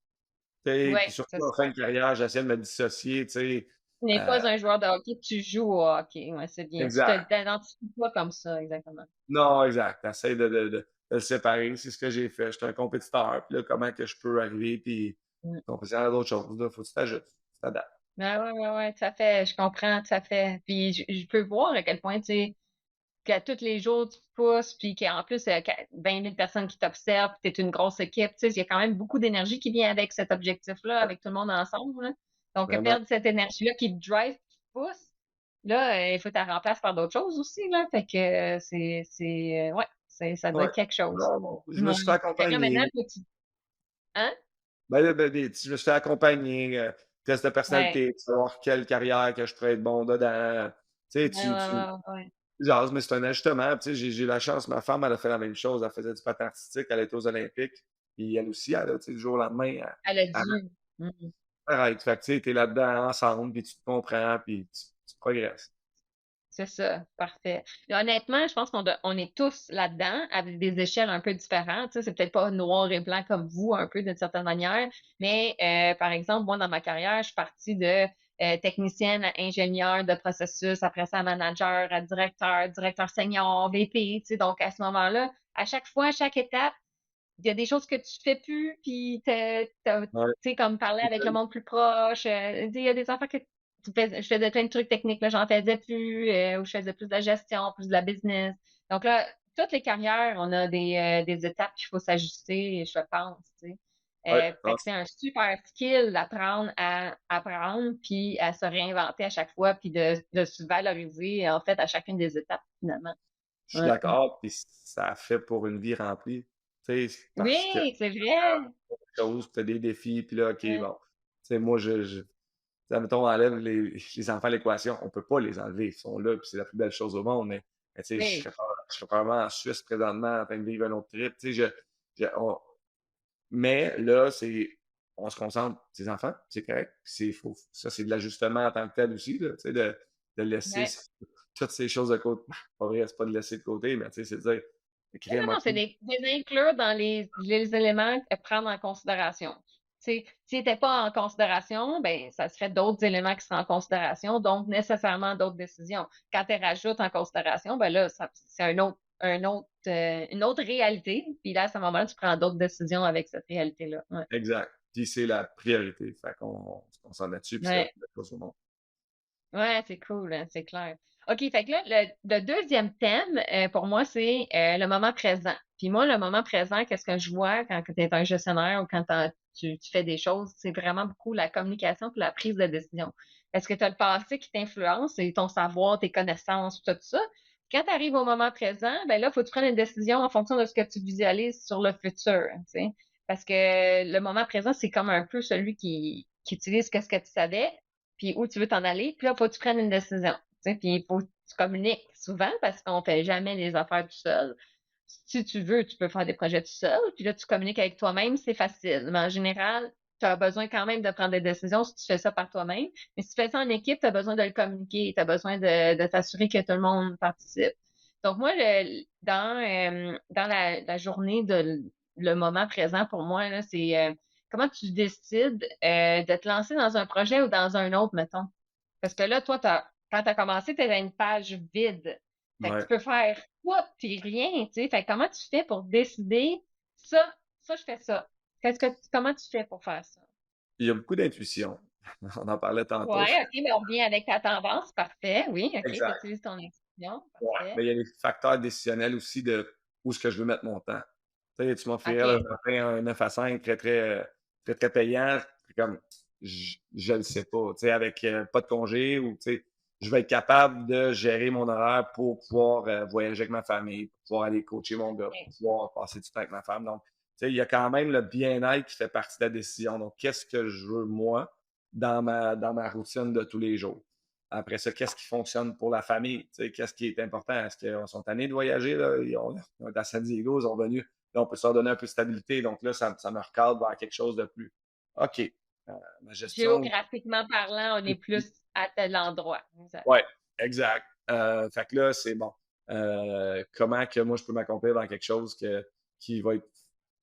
Tu sais, puis ouais, surtout c'est en ça. fin de carrière, j'essayais de me dissocier, tu sais, Tu n'es heu pas un joueur de hockey, tu joues au hockey. Ouais, c'est bien. Tu exact. t'identifies pas comme ça, exactement. Non, exact. Tu de le séparer, c'est ce que j'ai fait. J'étais un compétiteur, puis là, comment que je peux arriver puis Mmh. compétitionner à d'autres choses, là, faut que tu t'ajustes, tu t'adaptes. Ah ouais, ouais, ouais, tout à fait, je comprends, tout à fait. Puis je peux voir à quel point, tu sais, qu'à tous les jours, tu pousses, puis qu'en plus, 20 000 personnes qui t'observent, puis tu es une grosse équipe. Tu sais, il y a quand même beaucoup d'énergie qui vient avec cet objectif-là, Ouais, avec tout le monde ensemble, là. Donc, vraiment. perdre cette énergie-là qui te drive, qui te pousse, là, il faut que tu la remplaces par d'autres choses aussi, là. Fait que ouais, ça doit Ouais. être quelque chose. Non, bon, je me Ouais. suis fait Fait que là, maintenant, accompagner. faut que tu hein? Ben là, je me suis fait accompagner, test de Ouais. personnalité, pour savoir quelle carrière que je pourrais être bon dedans. Tu sais, Ouais, ouais, ouais, ouais. jases, mais c'est un ajustement. Tu sais, j'ai eu la chance, ma femme, elle a fait la même chose. Elle faisait du patin artistique, elle était aux Olympiques. Puis elle aussi, elle a, tu sais, du jour au lendemain, Elle a elle dû. Mmh. arrête. Fait que, tu sais, t'es là-dedans ensemble, puis tu te comprends, puis tu progresses. C'est ça, parfait. Et honnêtement, je pense on est tous là-dedans avec des échelles un peu différentes. Tu sais, c'est peut-être pas noir et blanc comme vous, un peu d'une certaine manière, mais par exemple, moi, dans ma carrière, je suis partie de technicienne à ingénieure de processus, après ça, à manager, à directeur, directeur senior, VP. Tu sais, donc, à ce moment-là, à chaque fois, à chaque étape, il y a des choses que tu fais plus, puis tu Ouais, sais, comme parler avec le monde plus proche. Tu sais, il y a des affaires que je faisais plein de trucs techniques, là, j'en faisais plus, ou je faisais plus de la gestion, plus de la business. Donc là, toutes les carrières, on a des étapes qu'il faut s'ajuster, je pense, tu sais. ouais, Fait que c'est un super skill d'apprendre à apprendre, puis à se réinventer à chaque fois, puis de se valoriser, en fait, à chacune des étapes, finalement. je suis Ouais. d'accord, puis ça fait pour une vie remplie. Tu sais, parce que Oui, c'est vrai. chose, tu as des défis, puis là, OK, Ouais. bon. Tu sais, moi, tu sais, mettons, on enlève les enfants à l'équation. On peut pas les enlever. Ils sont là, puis c'est la plus belle chose au monde. Mais tu sais, Oui. je serais probablement en Suisse présentement en train de vivre un autre trip. Tu sais, mais là, on se concentre sur les enfants, c'est correct. Ça, c'est de l'ajustement en tant que tel aussi, là, tu sais, de laisser Ouais. toutes ces choses de côté. Pas vrai, c'est pas de laisser de côté, mais tu sais, c'est de dire, Non, crème, non, c'est OK. des inclure dans les éléments à prendre en considération. Tu sais, s'ils n'étaient pas en considération, ben, ça serait d'autres éléments qui seraient en considération, donc nécessairement d'autres décisions. Quand tu rajoutes en considération, ben là, c'est une autre réalité. Puis là, à ce moment-là, tu prends d'autres décisions avec cette réalité-là. Ouais. Exact. Puis c'est la priorité. Fait qu'on on se concentre là-dessus, puis c'est Ouais. la chose au monde. Ouais, c'est cool, hein, c'est clair. OK, fait que là, le deuxième thème, pour moi, c'est le moment présent. Puis moi, le moment présent, qu'est-ce que je vois quand tu es un gestionnaire ou quand tu fais des choses, c'est vraiment beaucoup la communication et la prise de décision. Est-ce que tu as le passé qui t'influence et ton savoir, tes connaissances, tout ça? Quand tu arrives au moment présent, ben là, il faut que tu prennes une décision en fonction de ce que tu visualises sur le futur, tu sais. Parce que le moment présent, c'est comme un peu celui qui utilise ce que tu savais, puis où tu veux t'en aller, puis là, il faut que tu prennes une décision. Tu sais, puis il faut que tu communiques souvent parce qu'on fait jamais les affaires tout seul. Si tu veux, tu peux faire des projets tout seul, puis là, tu communiques avec toi-même, c'est facile. Mais en général, tu as besoin quand même de prendre des décisions si tu fais ça par toi-même. Mais si tu fais ça en équipe, tu as besoin de le communiquer, tu as besoin de t'assurer que tout le monde participe. Donc, moi, dans la journée le moment présent pour moi, là, c'est comment tu décides de te lancer dans un projet ou dans un autre, mettons? Parce que là, toi, quand tu as commencé, tu avais une page vide. Fait que tu Ouais. peux faire tout puis rien, tu sais. Fait que comment tu fais pour décider ça, je fais ça. Comment tu fais pour faire ça? Il y a beaucoup d'intuition. On en parlait tantôt. Ouais, OK, mais on revient avec ta tendance. Parfait. Oui, OK, tu Exact. utilises ton intuition. Ouais. Parfait. Mais il y a des facteurs décisionnels aussi de où est-ce que je veux mettre mon temps. Tu sais, tu m'offrirais là, OK. un matin un 9 à 5 très payant. C'est comme, je le sais pas. Tu sais, avec pas de congé ou, tu sais, je vais être capable de gérer mon horaire pour pouvoir voyager avec ma famille, pour pouvoir aller coacher mon gars, pour OK. pouvoir passer du temps avec ma femme. Donc, tu sais, il y a quand même le bien-être qui fait partie de la décision. Donc, qu'est-ce que je veux, moi, dans ma routine de tous les jours? Après ça, qu'est-ce qui fonctionne pour la famille? Tu sais, qu'est-ce qui est important? Est-ce qu'ils sont tannés de voyager? Là? Ils ont été à San Diego, ils sont venus. Là, on peut se leur donner un peu de stabilité. Donc là, ça me recadre vers quelque chose de plus. OK. Ma gestion. Géographiquement parlant, on est plus à tel endroit. Exact. Ouais, exact. Fait que là, c'est bon. Comment que moi, je peux m'accomplir dans quelque chose qui va être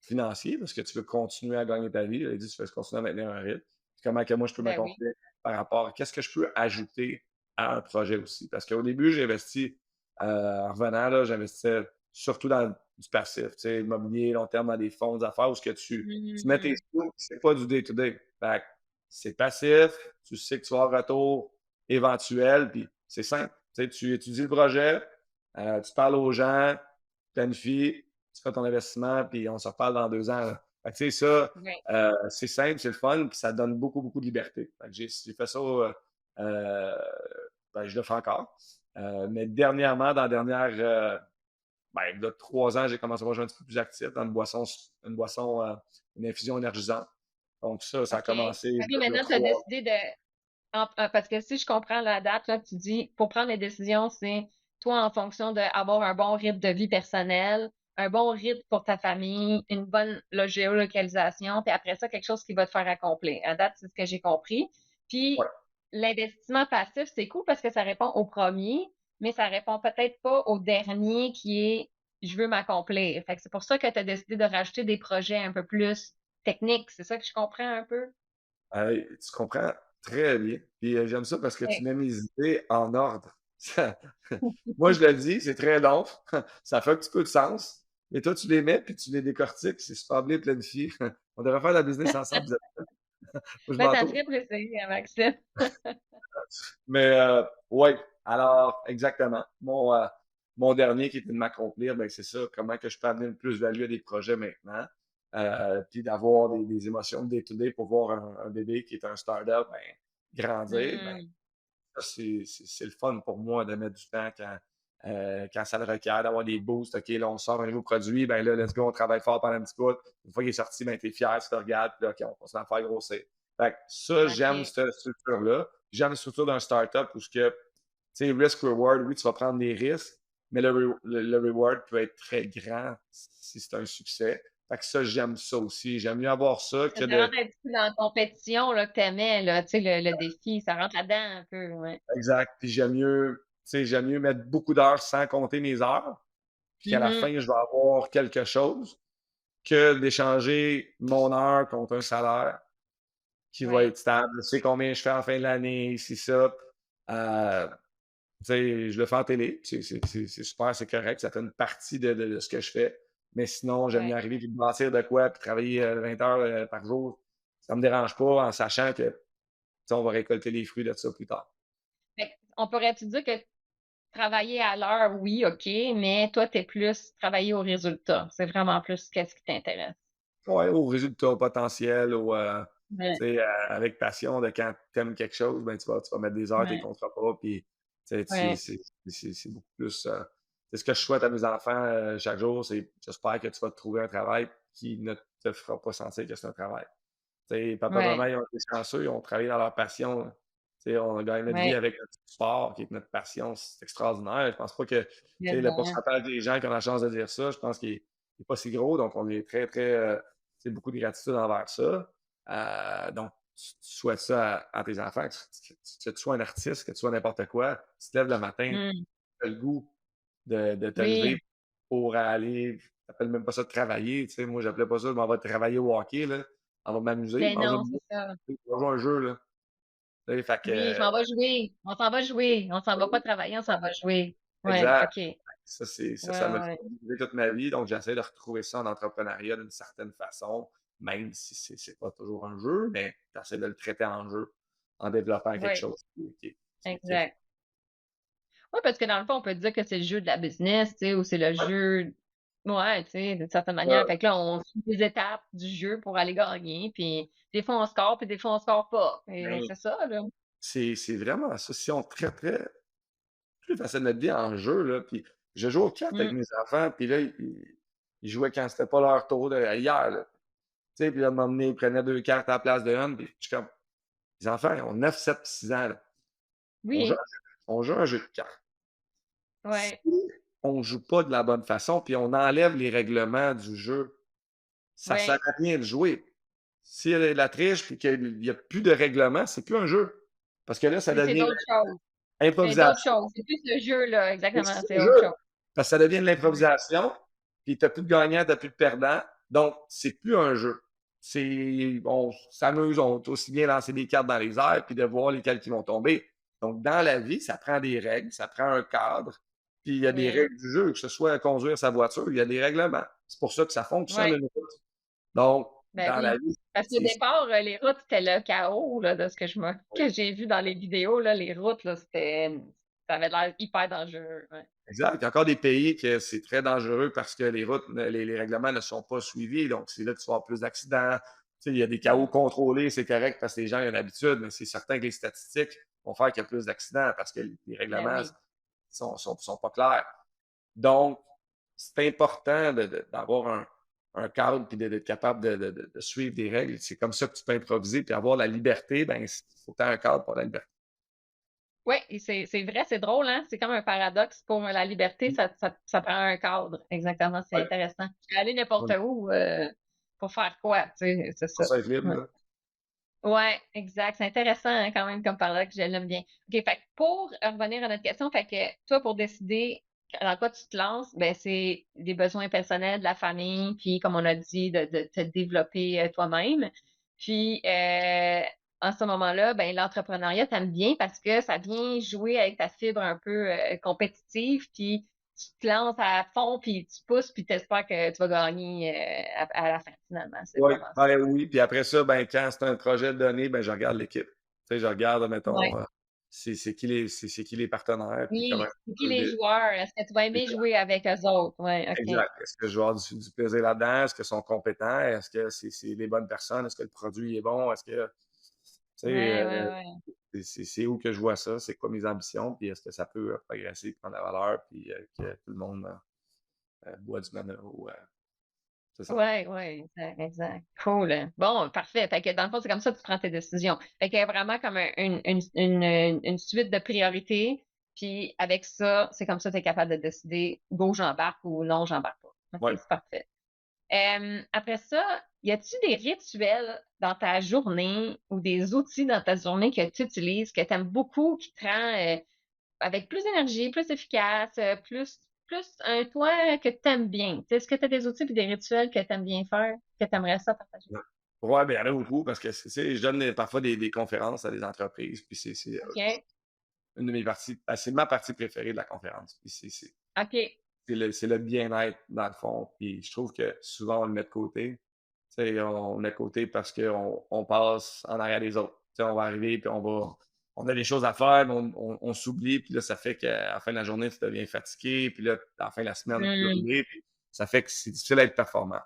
financier, parce que tu veux continuer à gagner ta vie. Il a dit, tu veux continuer à maintenir un rythme. Puis comment que moi, je peux Ben oui. m'accomplir par rapport à qu'est-ce que je peux ajouter à un projet aussi. Parce qu'au début, j'ai investi, en revenant, là, j'investissais surtout dans du passif, tu sais, immobilier, long terme, dans des fonds d'affaires où ce que tu mets tes Mhm. sous, c'est pas du day-to-day. Fait que c'est passif, tu sais que tu vas avoir un retour éventuel, puis c'est simple. Tu sais, tu étudies le projet, tu parles aux gens, planifies, tu fais ton investissement, puis on se reparle dans 2 ans. Là. Fait que, tu sais, ça, Oui. c'est simple, c'est le fun, puis ça donne beaucoup, beaucoup de liberté. Fait que j'ai fait ça, ben, je le fais encore. Mais dernièrement, dans la dernière, ben, il y a 3 ans, j'ai commencé à jouer un petit peu plus actif dans une infusion énergisante. Donc ça a OK. commencé il OK, y a maintenant, tu as 3. décidé de. Parce que si je comprends la date, là, tu dis, pour prendre les décisions, c'est toi en fonction d'avoir un bon rythme de vie personnelle, un bon rythme pour ta famille, une bonne géolocalisation, puis après ça, quelque chose qui va te faire accomplir. À date, c'est ce que j'ai compris. Puis, Ouais. l'investissement passif, c'est cool parce que ça répond au premier, mais ça répond peut-être pas au dernier qui est je veux m'accomplir. Fait que c'est pour ça que tu as décidé de rajouter des projets un peu plus techniques. C'est ça que je comprends un peu? Tu comprends très bien. Puis j'aime ça parce que tu Oui. mets mes idées en ordre. Moi, je le dis, c'est très long. Ça fait un petit peu de sens. Mais toi, tu les mets puis tu les décortiques. C'est super bien planifié. On devrait faire de la business ensemble. Moi, je Ben, ça me m'entoure. ferait plaisir, Maxime. Mais ouais, alors exactement. Mon dernier qui était de m'accomplir, ben c'est ça. Comment que je peux amener une plus-value à des projets maintenant. Puis d'avoir des émotions de day-to-day pour voir un bébé qui est un start-up ben, grandir. Ben, Hmm. ça, c'est le fun pour moi de mettre du temps quand ça le requiert, d'avoir des boosts. OK, là, on sort un nouveau produit, ben là, let's go, on travaille fort pendant un petit bout. Une fois qu'il est sorti, ben t'es fier, tu te regardes, puis là, OK, on continue à le faire grossir. Fait que ça, j'aime OK. cette structure-là. J'aime la structure d'un startup où ce que, tu sais, risk-reward, oui, tu vas prendre des risques, mais le reward peut être très grand si c'est un succès. Fait que ça, j'aime ça aussi. J'aime mieux avoir ça Ça que te de. rentre un petit peu dans la compétition là, que tu aimais, là, tu sais, le défi, ça rentre là-dedans un peu, ouais. Exact. Puis j'aime mieux. sais, j'aime mieux mettre beaucoup d'heures sans compter mes heures, puis qu'à la Mhm. fin, je vais avoir quelque chose que d'échanger mon heure contre un salaire qui va Ouais, être stable. Je sais combien je fais à la fin de l'année, si ça. Euh, Tu sais, je le fais en télé, c'est super, c'est correct, ça fait une partie de ce que je fais. Mais sinon, j'aime mieux ouais. arriver puis me bâtir de quoi, puis travailler 20 heures par jour. Ça me dérange pas en sachant que, tu sais, on va récolter les fruits de ça plus tard. Fait on pourrait-tu dire que travailler à l'heure, oui, OK, mais toi, t'es plus travailler au résultat. C'est vraiment plus qu'est-ce qui t'intéresse. Ouais, au résultat, au potentiel, Ouais, tu sais, avec passion, de quand tu aimes quelque chose, ben, tu vas mettre des heures, tu les ouais, compteras pas, puis tu sais, ouais, c'est beaucoup plus. C'est ce que je souhaite à mes enfants chaque jour, c'est j'espère que tu vas te trouver un travail qui ne te fera pas sentir que c'est un travail. Tu sais, papa, maman, ouais, ils ont été chanceux, ils ont travaillé dans leur passion. Tu sais, on a gagné notre vie ouais, avec notre sport, qui est notre passion. C'est extraordinaire. Je pense pas que, tu sais, le vraiment. pourcentage des gens qui ont la chance de dire ça, je pense qu'il est pas si gros. Donc, on est très, très, tu sais, beaucoup de gratitude envers ça. Donc, tu souhaites ça à tes enfants, que tu sois un artiste, que tu sois n'importe quoi, tu te lèves le matin, Hmm. tu as le goût de te lever Oui, pour aller, j'appelle même pas ça de travailler, tu sais, moi, j'appelais pas ça, je m'en vais travailler au hockey, là. On va m'amuser, ben manger non, une c'est bouffe, ça. on va jouer à un jeu, là. Tu sais, fait Oui, je que, m'en vais jouer. On s'en va jouer. On s'en va pas travailler, on s'en va jouer. Ouais, exact. OK. Ouais, Ça m'a fait ouais, vivre toute ma vie, donc j'essaie de retrouver ça en entrepreneuriat d'une certaine façon, même si c'est pas toujours un jeu, mais j'essaie de le traiter en jeu, en développant quelque ouais, chose qui est exact. Ouais, parce que dans le fond, on peut dire que c'est le jeu de la business, tu sais, ou c'est le jeu, ouais, tu sais, d'une certaine manière. Fait que là, on suit les étapes du jeu pour aller gagner, puis des fois on score, puis des fois on score pas. Et ben, c'est ça, là. c'est vraiment ça. Si on traiterait plus facile notre vie en jeu, là, puis je joue aux cartes avec Mm. mes enfants, puis là, ils jouaient quand c'était pas leur tour hier, là. Tu sais, puis là, m'emmener, ils prenaient 2 cartes à la place de une, puis je suis comme, les enfants, ils ont 9, 7, 6 ans, là. On joue, Oui, on joue à un jeu de cartes. Si ouais, on joue pas de la bonne façon, puis on enlève les règlements du jeu, ça sert ouais. à rien de jouer. S'il y a de la triche, puis qu'il y a plus de règlement, c'est plus un jeu. Parce que là, ça C'est devient d'autres choses. C'est d'autres improvisation. choses. C'est plus ce jeu-là, C'est exactement. ça C'est le autre jeu. chose. Parce que ça devient de Ouais. l'improvisation, puis tu plus de gagnant, tu plus de perdant. Donc, c'est plus un jeu. On s'amuse, on peut aussi bien lancer des cartes dans les airs, puis de voir lesquelles qui vont tomber. Donc, dans la vie, ça prend des règles, ça prend un cadre, puis il y a des Oui, règles du jeu, que ce soit conduire sa voiture, il y a des règlements. C'est pour ça que ça fonctionne, ouais, une route. Donc, ben dans la oui. vie, Parce qu'au c'est départ, les routes, c'était le chaos, là, de ce que j'ai vu dans les vidéos, là, les routes, là, ça avait l'air hyper dangereux. Ouais. exact. Il y a encore des pays que c'est très dangereux parce que les routes, les règlements ne sont pas suivis. Donc, c'est là que tu vas avoir plus d'accidents. Tu sais, il y a des chaos Mm. contrôlés, c'est correct parce que les gens ont l'habitude, mais c'est certain que les statistiques vont faire qu'il y a plus d'accidents parce que les Ben règlements oui. sont pas clairs. Donc, c'est important d'avoir un cadre puis d'être capable de suivre des règles. C'est comme ça que tu peux improviser puis avoir la liberté. Ben, il faut que tu aies un cadre pour la liberté. Oui, et c'est vrai, c'est drôle, hein? C'est comme un paradoxe. Pour la liberté, ça prend un cadre. Exactement, c'est Ouais. intéressant. Tu peux aller n'importe où pour faire quoi, tu sais, c'est Pour ça. ça être libre, Ouais. là. Ouais, exact. C'est intéressant hein, quand même comme paradoxe, je l'aime bien. OK, fait que pour revenir à notre question, fait que toi, pour décider dans quoi tu te lances, ben c'est des besoins personnels de la famille, puis comme on a dit, de te développer toi-même. Puis en ce moment-là, ben l'entrepreneuriat t'aime bien parce que ça vient jouer avec ta fibre un peu compétitive, puis tu te lances à fond, puis tu pousses, puis tu espères que tu vas gagner à la fin finalement. C'est Oui, vraiment ça. ben oui. Puis après ça, ben, quand c'est un projet donné, ben, je regarde l'équipe. Tu sais, je regarde, Ouais. mettons, c'est qui les partenaires, puis comment Oui, c'est qui on peut les joueurs? Est-ce que tu vas aimer exact. jouer avec eux autres? Ouais, OK. Exact. Est-ce que je vais avoir du plaisir là-dedans? Est-ce qu'ils sont compétents? Est-ce que c'est les bonnes personnes? Est-ce que le produit est bon? Est-ce que, tu sais, Ouais, ouais, ouais. c'est où que je vois ça? C'est quoi mes ambitions? Puis est-ce que ça peut progresser, prendre la valeur, puis que tout le monde boit du Manero? C'est ça. Ouais, ouais, exact, exact. Cool. Bon, parfait. Fait que dans le fond, c'est comme ça que tu prends tes décisions. Fait qu'il y a vraiment comme une suite de priorités. Puis avec ça, c'est comme ça que tu es capable de décider go, j'embarque ou non, j'embarque pas. OK, Oui. c'est parfait. Après ça, y a-tu des rituels dans ta journée ou des outils dans ta journée que tu utilises, que tu aimes beaucoup, qui te rend avec plus d'énergie, plus efficace, plus un toi que tu aimes bien? Est-ce que tu as des outils et des rituels que tu aimes bien faire, que tu aimerais ça partager? Ouais. Ouais, ben, il y en a beaucoup parce que je donne parfois des conférences à des entreprises, puis c'est OK. une de mes parties, c'est ma partie préférée de la conférence. Puis OK. c'est le bien-être, dans le fond. Puis je trouve que souvent, on le met de côté. Tu sais, on le met de côté parce qu'on passe en arrière des autres. Tu sais, on va arriver, puis on a des choses à faire, mais on s'oublie, puis là, ça fait qu'à la fin de la journée, tu deviens fatigué, puis là, à la fin de la semaine, tu Mmh. brûlé, puis ça fait que c'est difficile d'être performant.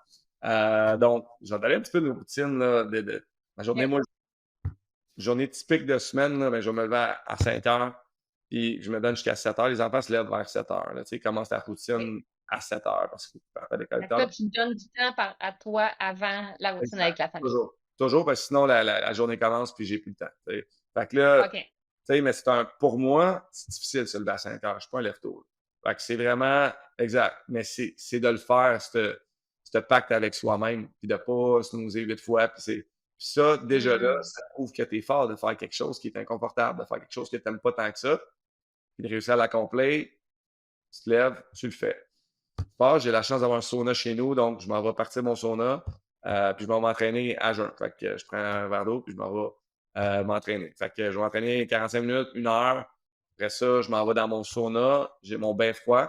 Donc, je vais donner un petit peu de routine là, de ma journée. OK. Moi, journée typique de semaine, là, ben, je vais me lever à 5 heures, puis je me donne jusqu'à 7 heures. Les enfants se lèvent vers 7 heures. Là, tu sais, ils commencent la OK. routine à 7 heures parce qu'ils partent à l'école Fait que tard. toi, tu te donnes du temps à toi avant la routine Exact. avec la famille. Toujours. Toujours, parce que sinon, la journée commence puis j'ai plus le temps. Tu sais. Fait que là, tu OK. sais, mais pour moi, c'est difficile de se lever à 5 heures. Je suis pas un lève-tôt. Fait que c'est vraiment exact. Mais c'est de le faire, ce pacte avec soi-même, puis de pas se nauser 8 fois. Puis ça, déjà là, Mmh. ça prouve que tu es fort de faire quelque chose qui est inconfortable, de faire quelque chose que tu n'aimes pas tant que ça, puis de réussir à l'accomplir. Tu te lèves, tu le fais. J'ai la chance d'avoir un sauna chez nous, donc je m'en vais partir mon sauna, puis je vais m'entraîner à jeun. Fait que je prends un verre d'eau, puis je m'en vais m'entraîner. Fait que je vais m'entraîner 45 minutes, 1 heure. Après ça, je m'en vais dans mon sauna. J'ai mon bain froid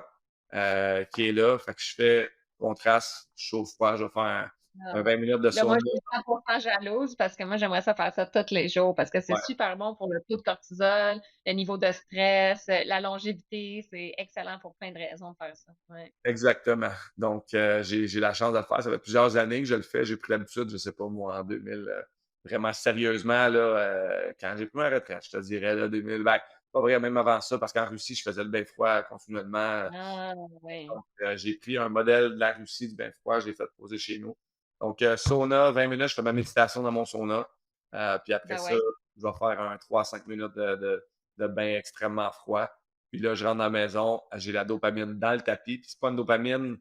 qui est là. Fait que je fais contraste chaud-froid. Je vais faire un Ah. 20 minutes de Là, moi, sauna. je suis 100% jalouse parce que moi, j'aimerais ça faire ça tous les jours parce que c'est Ouais, super bon pour le taux de cortisol, le niveau de stress, la longévité. C'est excellent pour plein de raisons de faire ça. Ouais. exactement. Donc, j'ai la chance de le faire. Ça fait plusieurs années que je le fais. J'ai pris l'habitude, je sais pas moi, en 2000, vraiment sérieusement, là, quand j'ai pris ma retraite, je te dirais, là, 2000, ben, pas vrai, même avant ça, parce qu'en Russie, je faisais le bain froid continuellement. Ah, oui. Donc, j'ai pris un modèle de la Russie du bain froid, je l'ai fait poser chez nous. Donc, sauna, 20 minutes, je fais ma méditation dans mon sauna. Puis après Ben ça, ouais. je vais faire un 3 à 5 minutes de bain extrêmement froid. Puis là, je rentre dans la maison, j'ai la dopamine dans le tapis. Puis c'est pas une dopamine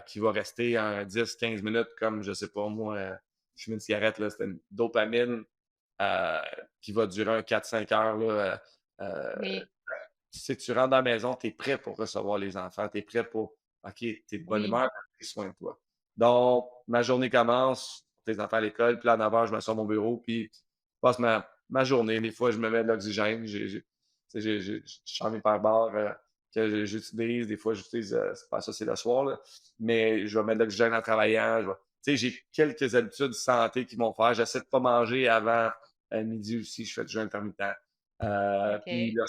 qui va rester un 10 à 15 minutes comme, je sais pas, moi, je fume une cigarette, là. C'est une dopamine euh, qui va durer un 4 à 5 heures, là. Oui, Tu sais, tu rentres dans la maison, tu es prêt pour recevoir les enfants, tu es prêt pour OK, tu es de bonne oui. humeur, tu soin de toi. Donc, ma journée commence, tes enfants à l'école, puis là, à 9 heures, je me sors à mon bureau, puis je passe ma journée. Des fois, je me mets de l'oxygène. Tu sais, j'ai chante hyperbare que j'utilise. Des fois, j'utilise, c'est pas ça, c'est le soir, là. Mais je vais mettre de l'oxygène en travaillant. Tu sais, j'ai quelques habitudes de santé qui vont faire. J'essaie de pas manger avant midi aussi. Je fais du jeûne intermittent. Puis OK.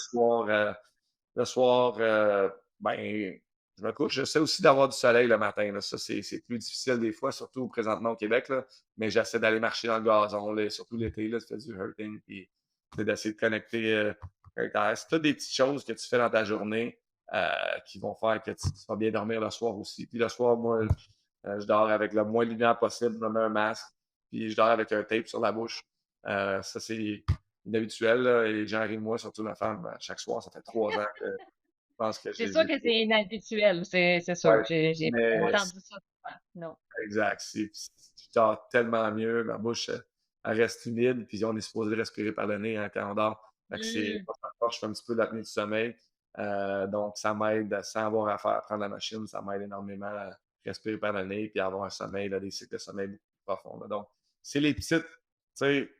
le soir, ben, je me couche. J'essaie aussi d'avoir du soleil le matin. Là. Ça, c'est plus difficile des fois, surtout présentement au Québec. Là. Mais j'essaie d'aller marcher dans le gazon, là, surtout l'été, là, ça fait du hurting. Puis d'essayer de connecter avec la terre. C'est toutes des petites choses que tu fais dans ta journée qui vont faire que tu vas bien dormir le soir aussi. Puis le soir, moi, je dors avec le moins de lumière possible. Je me mets un masque. Puis je dors avec un tape sur la bouche. Ça, c'est inhabituel. Là, et les gens rient de moi, surtout ma femme. Chaque soir, ça fait 3 ans que je pense que C'est j'ai sûr j'ai que c'est inhabituel, c'est sûr. ouais, J'ai mais entendu ça souvent. Non. exact. Je dors tellement mieux. Ma bouche, elle reste humide. Puis on est supposé respirer par le nez hein, quand on dort. Fait que Mmh. je fais un petit peu d'apnée du sommeil. Donc, ça m'aide sans avoir à faire prendre la machine. Ça m'aide énormément à respirer par le nez puis à avoir un sommeil, là, des cycles de sommeil beaucoup plus profonds. Là. Donc, c'est les petites, tu sais,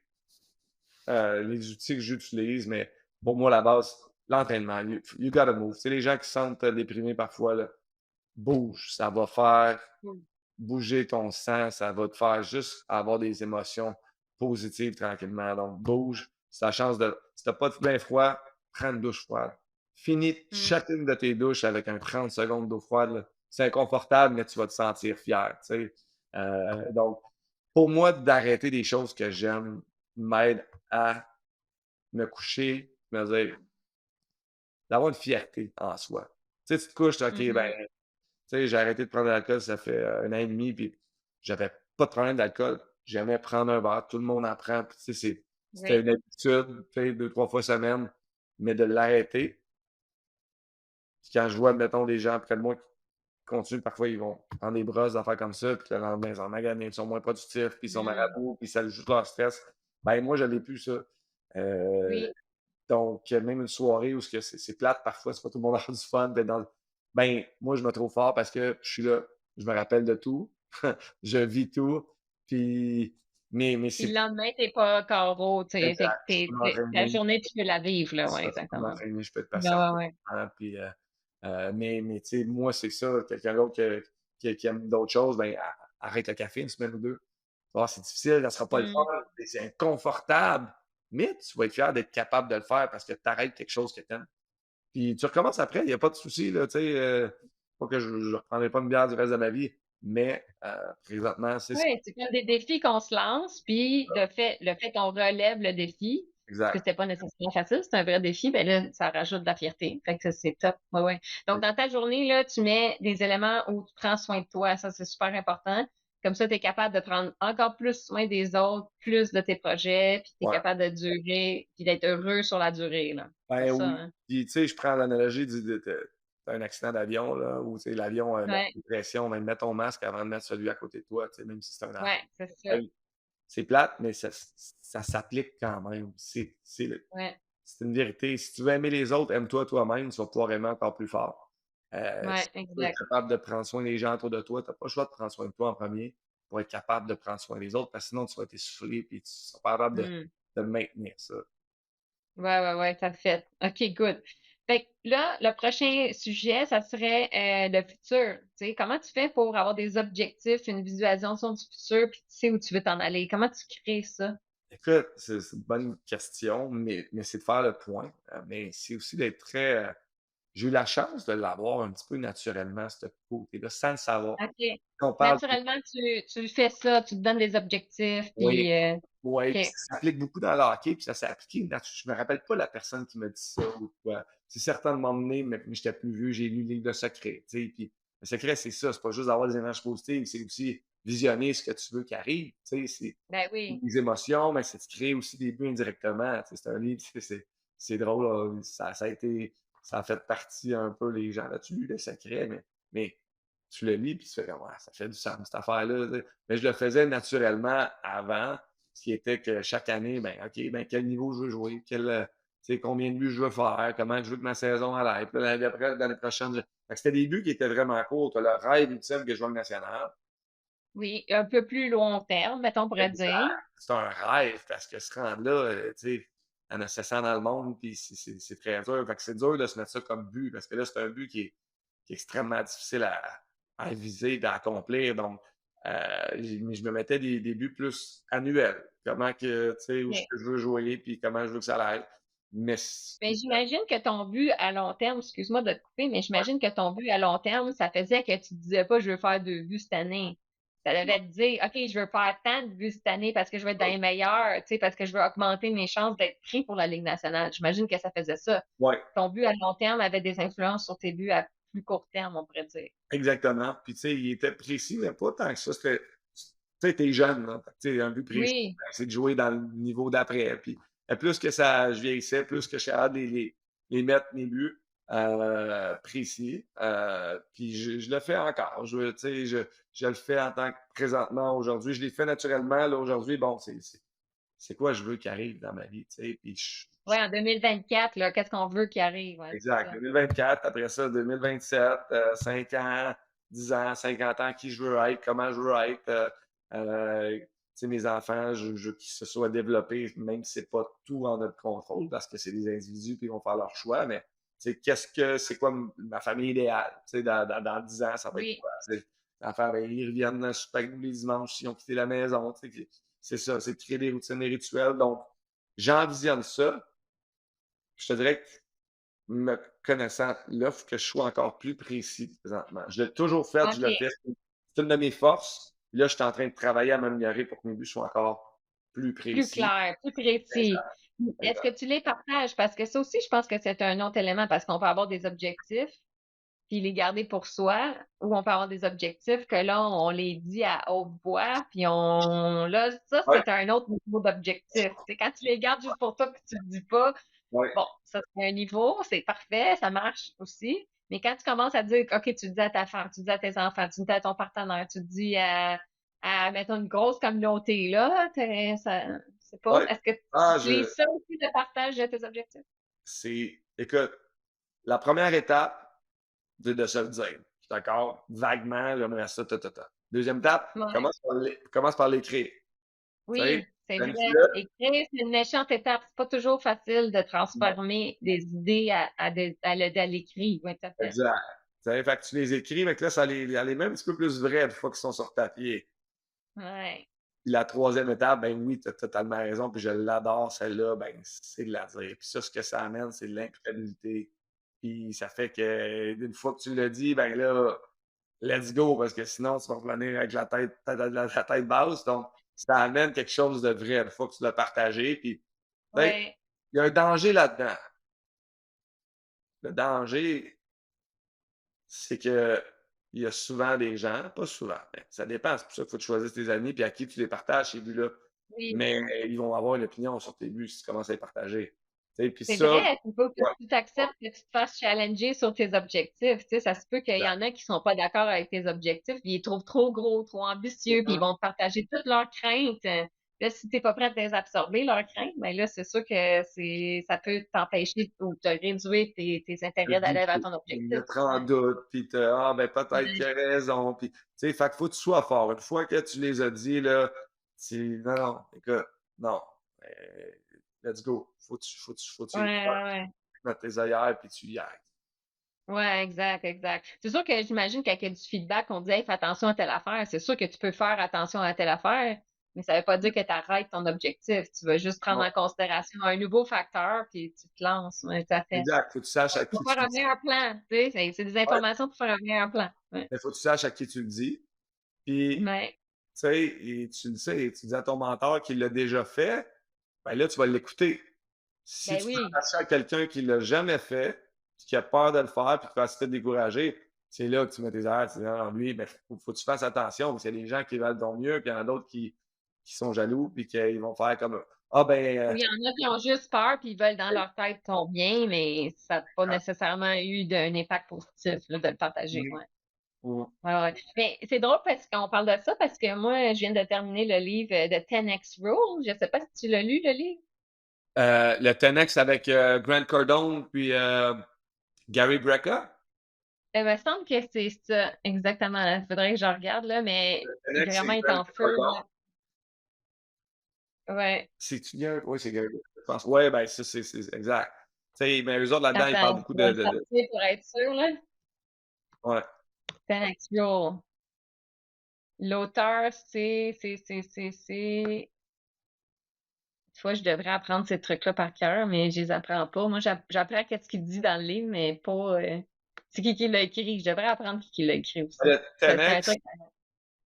les outils que j'utilise, mais pour moi, la base, l'entraînement. You gotta move. Tu sais, les gens qui se sentent déprimés parfois, là, bouge. Ça va faire Mmh. bouger ton sang, ça va te faire juste avoir des émotions positives tranquillement. Donc, bouge. C'est la chance de. Si t'as pas de bain froid, prends une douche froide. Finis Mmh. chacune de tes douches avec un 30 secondes d'eau froide. Là. C'est inconfortable, mais tu vas te sentir fier. Tu sais. Donc, pour moi, d'arrêter des choses que j'aime m'aide à me coucher, me dire, d'avoir une fierté en soi. Tu sais, tu te couches, OK, ben, Mmh. tu sais, j'ai arrêté de prendre de l'alcool, ça fait 1 an et demi, puis j'avais pas de problème d'alcool. J'aimais prendre un verre, tout le monde en prend, puis tu sais, c'était Oui. une habitude, tu sais, 2, 3 fois semaine, mais de l'arrêter. Puis quand je vois, mettons, des gens près de moi qui continuent, parfois, ils vont prendre des brosses, des affaires comme ça, puis le lendemain, ils sont maganés, ils sont moins productifs, puis ils sont Mmh. marabouts, puis ça ajoute leur stress. Ben, moi, je l'ai plus, ça. Euh, Oui. Donc, même une soirée où c'est plate parfois, c'est pas tout le monde a du fun. Ben, moi, je me trouve fort parce que je suis là, je me rappelle de tout, je vis tout. Puis, mais Puis c'est le lendemain, t'es pas KO, tu sais. Fait que exact. Je peux ta m'entraîner, journée, tu peux la vivre, là. Ouais, ça, je peux exactement. m'entraîner, je peux être Ouais, patient. ouais, ouais. Puis, mais tu sais, moi, c'est ça. Quelqu'un d'autre qui aime d'autres choses, ben, arrête le café une semaine ou deux. Ah, c'est difficile, ça sera pas le fun, Mm. c'est inconfortable, mais tu vas être fier d'être capable de le faire parce que tu arrêtes quelque chose que tu aimes. Puis tu recommences après, il n'y a pas de souci, là, tu sais, pas que je ne reprendrai pas une bière du reste de ma vie, mais présentement, c'est ça. Ouais, c'est comme des défis qu'on se lance, puis le fait qu'on relève le défi, parce que Exact. c'était pas nécessairement facile, c'est un vrai défi, ben là, ça rajoute de la fierté. Fait que ça, c'est top. Ouais, ouais. Donc, dans ta journée, là, tu mets des éléments où tu prends soin de toi. Ça, c'est super important. Comme ça, tu es capable de prendre encore plus soin des autres, plus de tes projets, puis tu es Ouais. capable de durer, puis d'être heureux sur la durée, là. C'est Ben ça, oui. hein? Puis tu sais, je prends l'analogie d'un accident d'avion, là, où tu sais, l'avion a la Ouais, pression, même mets ton masque avant de mettre celui à côté de toi, tu sais, même si c'est un enfant. ouais, c'est ça. C'est plate, mais ça s'applique quand même. Ouais, C'est une vérité. Si tu veux aimer les autres, aime-toi toi-même, tu vas pouvoir aimer encore plus fort. Si ouais, tu veux être exact. capable de prendre soin des gens autour de toi, tu n'as pas le choix de prendre soin de toi en premier pour être capable de prendre soin des autres, parce que sinon tu vas t'essouffler et tu ne seras pas capable Hmm. de maintenir ça. Ouais, ouais, ouais, ça fait. OK, good. Fait que là, le prochain sujet, ça serait le futur. Tu sais, comment tu fais pour avoir des objectifs, une visualisation du futur, puis tu sais où tu veux t'en aller? Comment tu crées ça? Écoute, c'est une bonne question, mais c'est de faire le point. Mais c'est aussi d'être très. J'ai eu la chance de l'avoir un petit peu naturellement, ce côté-là, sans le savoir. OK. Si on parle. Naturellement, tu le fais ça, tu te donnes des objectifs, Oui. puis Oui, puis OK. ça s'applique beaucoup dans le hockey, puis ça s'est appliqué je me rappelle pas la personne qui m'a dit ça ou quoi. C'est certain de m'emmener, mais j'étais plus vieux, j'ai lu le livre de secret, tu sais, puis le secret, c'est ça, c'est pas juste d'avoir des énergies positives, c'est aussi visionner ce que tu veux qui arrive, tu sais, c'est Ben oui. des émotions, mais c'est de créer aussi des buts indirectement, tu sais, c'est un livre, c'est drôle, là, ça a fait partie un peu, les gens là-dessus, le secret, mais tu le lis, puis tu fais comme, ouais, ça fait du sens, cette affaire-là, tu sais. Mais je le faisais naturellement avant, ce qui était que chaque année, ben, OK, ben, quel niveau je veux jouer, tu sais, combien de buts je veux faire, comment je veux que ma saison aille. Puis l'année d'après, l'année prochaine, fait que c'était des buts qui étaient vraiment courts. Tu as le rêve ultime que je joue en national. Oui, un peu plus long terme, mettons, on pourrait Exact. dire. C'est un rêve parce que se rendre là, tu sais, il y en a 700 dans le monde, puis c'est très dur. Fait que c'est dur de se mettre ça comme but parce que là, c'est un but qui est extrêmement difficile à viser, à accomplir. Donc, mais je me mettais des buts plus annuels. Comment que, tu sais, où OK. je veux jouer, puis comment je veux que ça aille. Mais Mais j'imagine que ton but à long terme, excuse-moi de te couper, mais j'imagine que ton but à long terme, ça faisait que tu te disais pas je veux faire 2 buts cette année. Ça devait te dire OK, je veux faire tant de buts cette année parce que je veux être dans les meilleurs, tu sais, parce que je veux augmenter mes chances d'être pris pour la Ligue nationale. J'imagine que ça faisait ça. ouais, Ton but à long terme avait des influences sur tes buts à plus court terme, on pourrait dire. exactement. Puis, tu sais, il était précis, mais pas tant que ça. Tu sais, t'es jeune, là. Fait que, tu sais, un but précis, Oui. ben, c'est de jouer dans le niveau d'après. Puis, plus que je vieillissais, plus que je suis capable de les mettre, mes buts, précis. Puis, je le fais encore. Tu sais, je le fais en tant que présentement, aujourd'hui. Je l'ai fait naturellement. Là, aujourd'hui, bon, c'est quoi je veux qu'il arrive dans ma vie, tu sais. Puis, Ouais, en 2024, là, qu'est-ce qu'on veut qui arrive? Ouais, c'est exact. ça. 2024, après ça, 2027, 5 ans, 10 ans, 50 ans, qui je veux être, comment je veux être. Tu sais, mes enfants, je veux qu'ils se soient développés, même si c'est pas tout en notre contrôle, parce que c'est des individus qui vont faire leur choix, mais tu sais, c'est quoi ma famille idéale? Tu sais, dans 10 ans, ça va être Oui. quoi? Tu sais, les enfants, ben, ils reviennent souper avec nous les dimanches, ils ont quitté la maison. Tu sais, c'est ça, c'est de créer des routines, des rituels. Donc, j'envisionne ça. Je te dirais que me connaissant, l'offre que je sois encore plus précis présentement. Je l'ai toujours fait, je le OK. fais. C'est une de mes forces. Là, je suis en train de travailler à m'améliorer pour que mes buts soient encore plus Plus précis. clair, plus précis. Exact, Est-ce que exact. tu les partages? Parce que ça aussi, je pense que c'est un autre élément parce qu'on peut avoir des objectifs puis les garder pour soi ou on peut avoir des objectifs que là, on les dit à haute voix puis là, ça, Oui, c'est un autre niveau d'objectif. C'est quand tu les gardes juste pour toi puis tu le dis pas, oui, bon, ça, c'est un niveau, c'est parfait, ça marche aussi. Mais quand tu commences à dire, OK, tu le dis à ta femme, tu le dis à tes enfants, tu le dis à ton partenaire, tu le dis mettons, une grosse communauté, là, c'est pas, oui. est-ce que tu Ah, utilises ça aussi, le partage de tes objectifs? écoute, la première étape, c'est de se le dire. Je suis d'accord, vaguement, j'aimerais ça, ta, ta, ta. Deuxième étape, Ouais. commence par l'écrire. Tu sais, Oui, c'est vrai. planifie-le. Écrire, c'est une méchante étape. C'est pas toujours facile de transformer des idées à l'écrit. Oui, tout à fait. Exact. Tu sais, fait que tu les écris, mais que là, ça les met un petit peu plus vrais une fois qu'ils sont sur papier. Ouais. Puis la troisième étape, ben oui, tu as totalement raison, puis je l'adore, celle-là, ben c'est de la dire. Puis ça, ce que ça amène, c'est de l'imputabilité. Puis ça fait que une fois que tu l'as dit, ben là, let's go, parce que sinon, tu vas revenir avec la tête basse. Donc, ça amène quelque chose de vrai une fois que tu l'as partagé. Puis, tu sais, Ouais. il y a un danger là-dedans. Le danger, c'est que il y a souvent des gens, pas souvent, mais ça dépend, c'est pour ça qu'il faut que tu choisisses tes amis puis à qui tu les partages, ces buts-là. Oui. Mais ils vont avoir une opinion sur tes buts si tu commences à les partager. Tu sais, puis C'est ça, vrai, il faut que ouais, tu t'acceptes que tu te fasses challenger sur tes objectifs. Tu sais, ça se peut qu'il y en a qui sont pas d'accord avec tes objectifs, puis ils les trouvent trop gros, trop ambitieux, puis ils vont te partager toutes leurs craintes. Là, si t'es pas prêt à les absorber, leurs craintes, ben là, c'est sûr que ça peut t'empêcher ou te réduire tes le intérêts d'aller vers douter, ton le objectif. mettre en doute, puis ah, ben peut-être qu'il Ouais. a raison. Puis, tu sais, fait qu'il faut que tu sois fort. Une fois que tu les as dit, là, non, non, écoute, non. euh, let's go. Faut que tu Ouais, y crois, ouais, ouais. tu mettes tes œillères, puis tu y ailles. Ouais, exact, exact. C'est sûr que j'imagine qu'avec du feedback, on dit, hey, fais attention à telle affaire. C'est sûr que tu peux faire attention à telle affaire, mais ça veut pas dire que tu arrêtes ton objectif. Tu vas juste prendre Non, en considération un nouveau facteur, puis tu te lances. Ouais, tout à fait. exact. Faut que tu saches à Pour qui tu faire le un dis. meilleur plan, tu sais, c'est des Ouais, informations pour faire un meilleur plan. Ouais. mais faut que tu saches à qui tu le dis. Puis, Mais, tu sais, et tu le sais, tu dis à ton mentor qu'il l'a déjà fait, ben là, tu vas l'écouter. Si ben tu fais oui. attention à quelqu'un qui l'a jamais fait, puis qui a peur de le faire, puis qui va essayer de te décourager, c'est là que tu mets tes airs. Tu dis, non, lui, ben, faut que tu fasses attention, parce qu'il y a des gens qui valent ton mieux, puis il y en a d'autres qui sont jaloux, puis qui vont faire comme, ah ben, Oui, il y en a qui ont juste peur, puis ils veulent dans leur tête ton bien, mais ça n'a pas nécessairement eu d'un impact positif là, de le partager. oui, Ouais. oui. Ouais, ouais. Mais c'est drôle parce qu'on parle de ça parce que moi, je viens de terminer le livre de 10X Rule. Je sais pas si tu l'as lu, le livre. Le 10X avec Grant Cardone, puis Gary Brecka. Il me semble que c'est ça, exactement. Il faudrait que je regarde, là, mais Le 10X, vraiment, c'est il est Grant en feu, Cardone. là. Ouais. C'est-tu Gary? Oui, c'est Gary Brecka, je pense. Oui, ben, c'est exact. Tu sais, mais eux autres, là-dedans, ils Attends, parlent je beaucoup vais le sortir pour être sûr, là. ouais. 10X Rule. L'auteur, c'est. Tu vois, je devrais apprendre ces trucs-là par cœur, mais je les apprends pas. Moi, j'apprends qu'est-ce qu'il dit dans le livre, mais pas. C'est qui l'a écrit. Je devrais apprendre qui l'a écrit aussi. Le C'est un 10X, truc.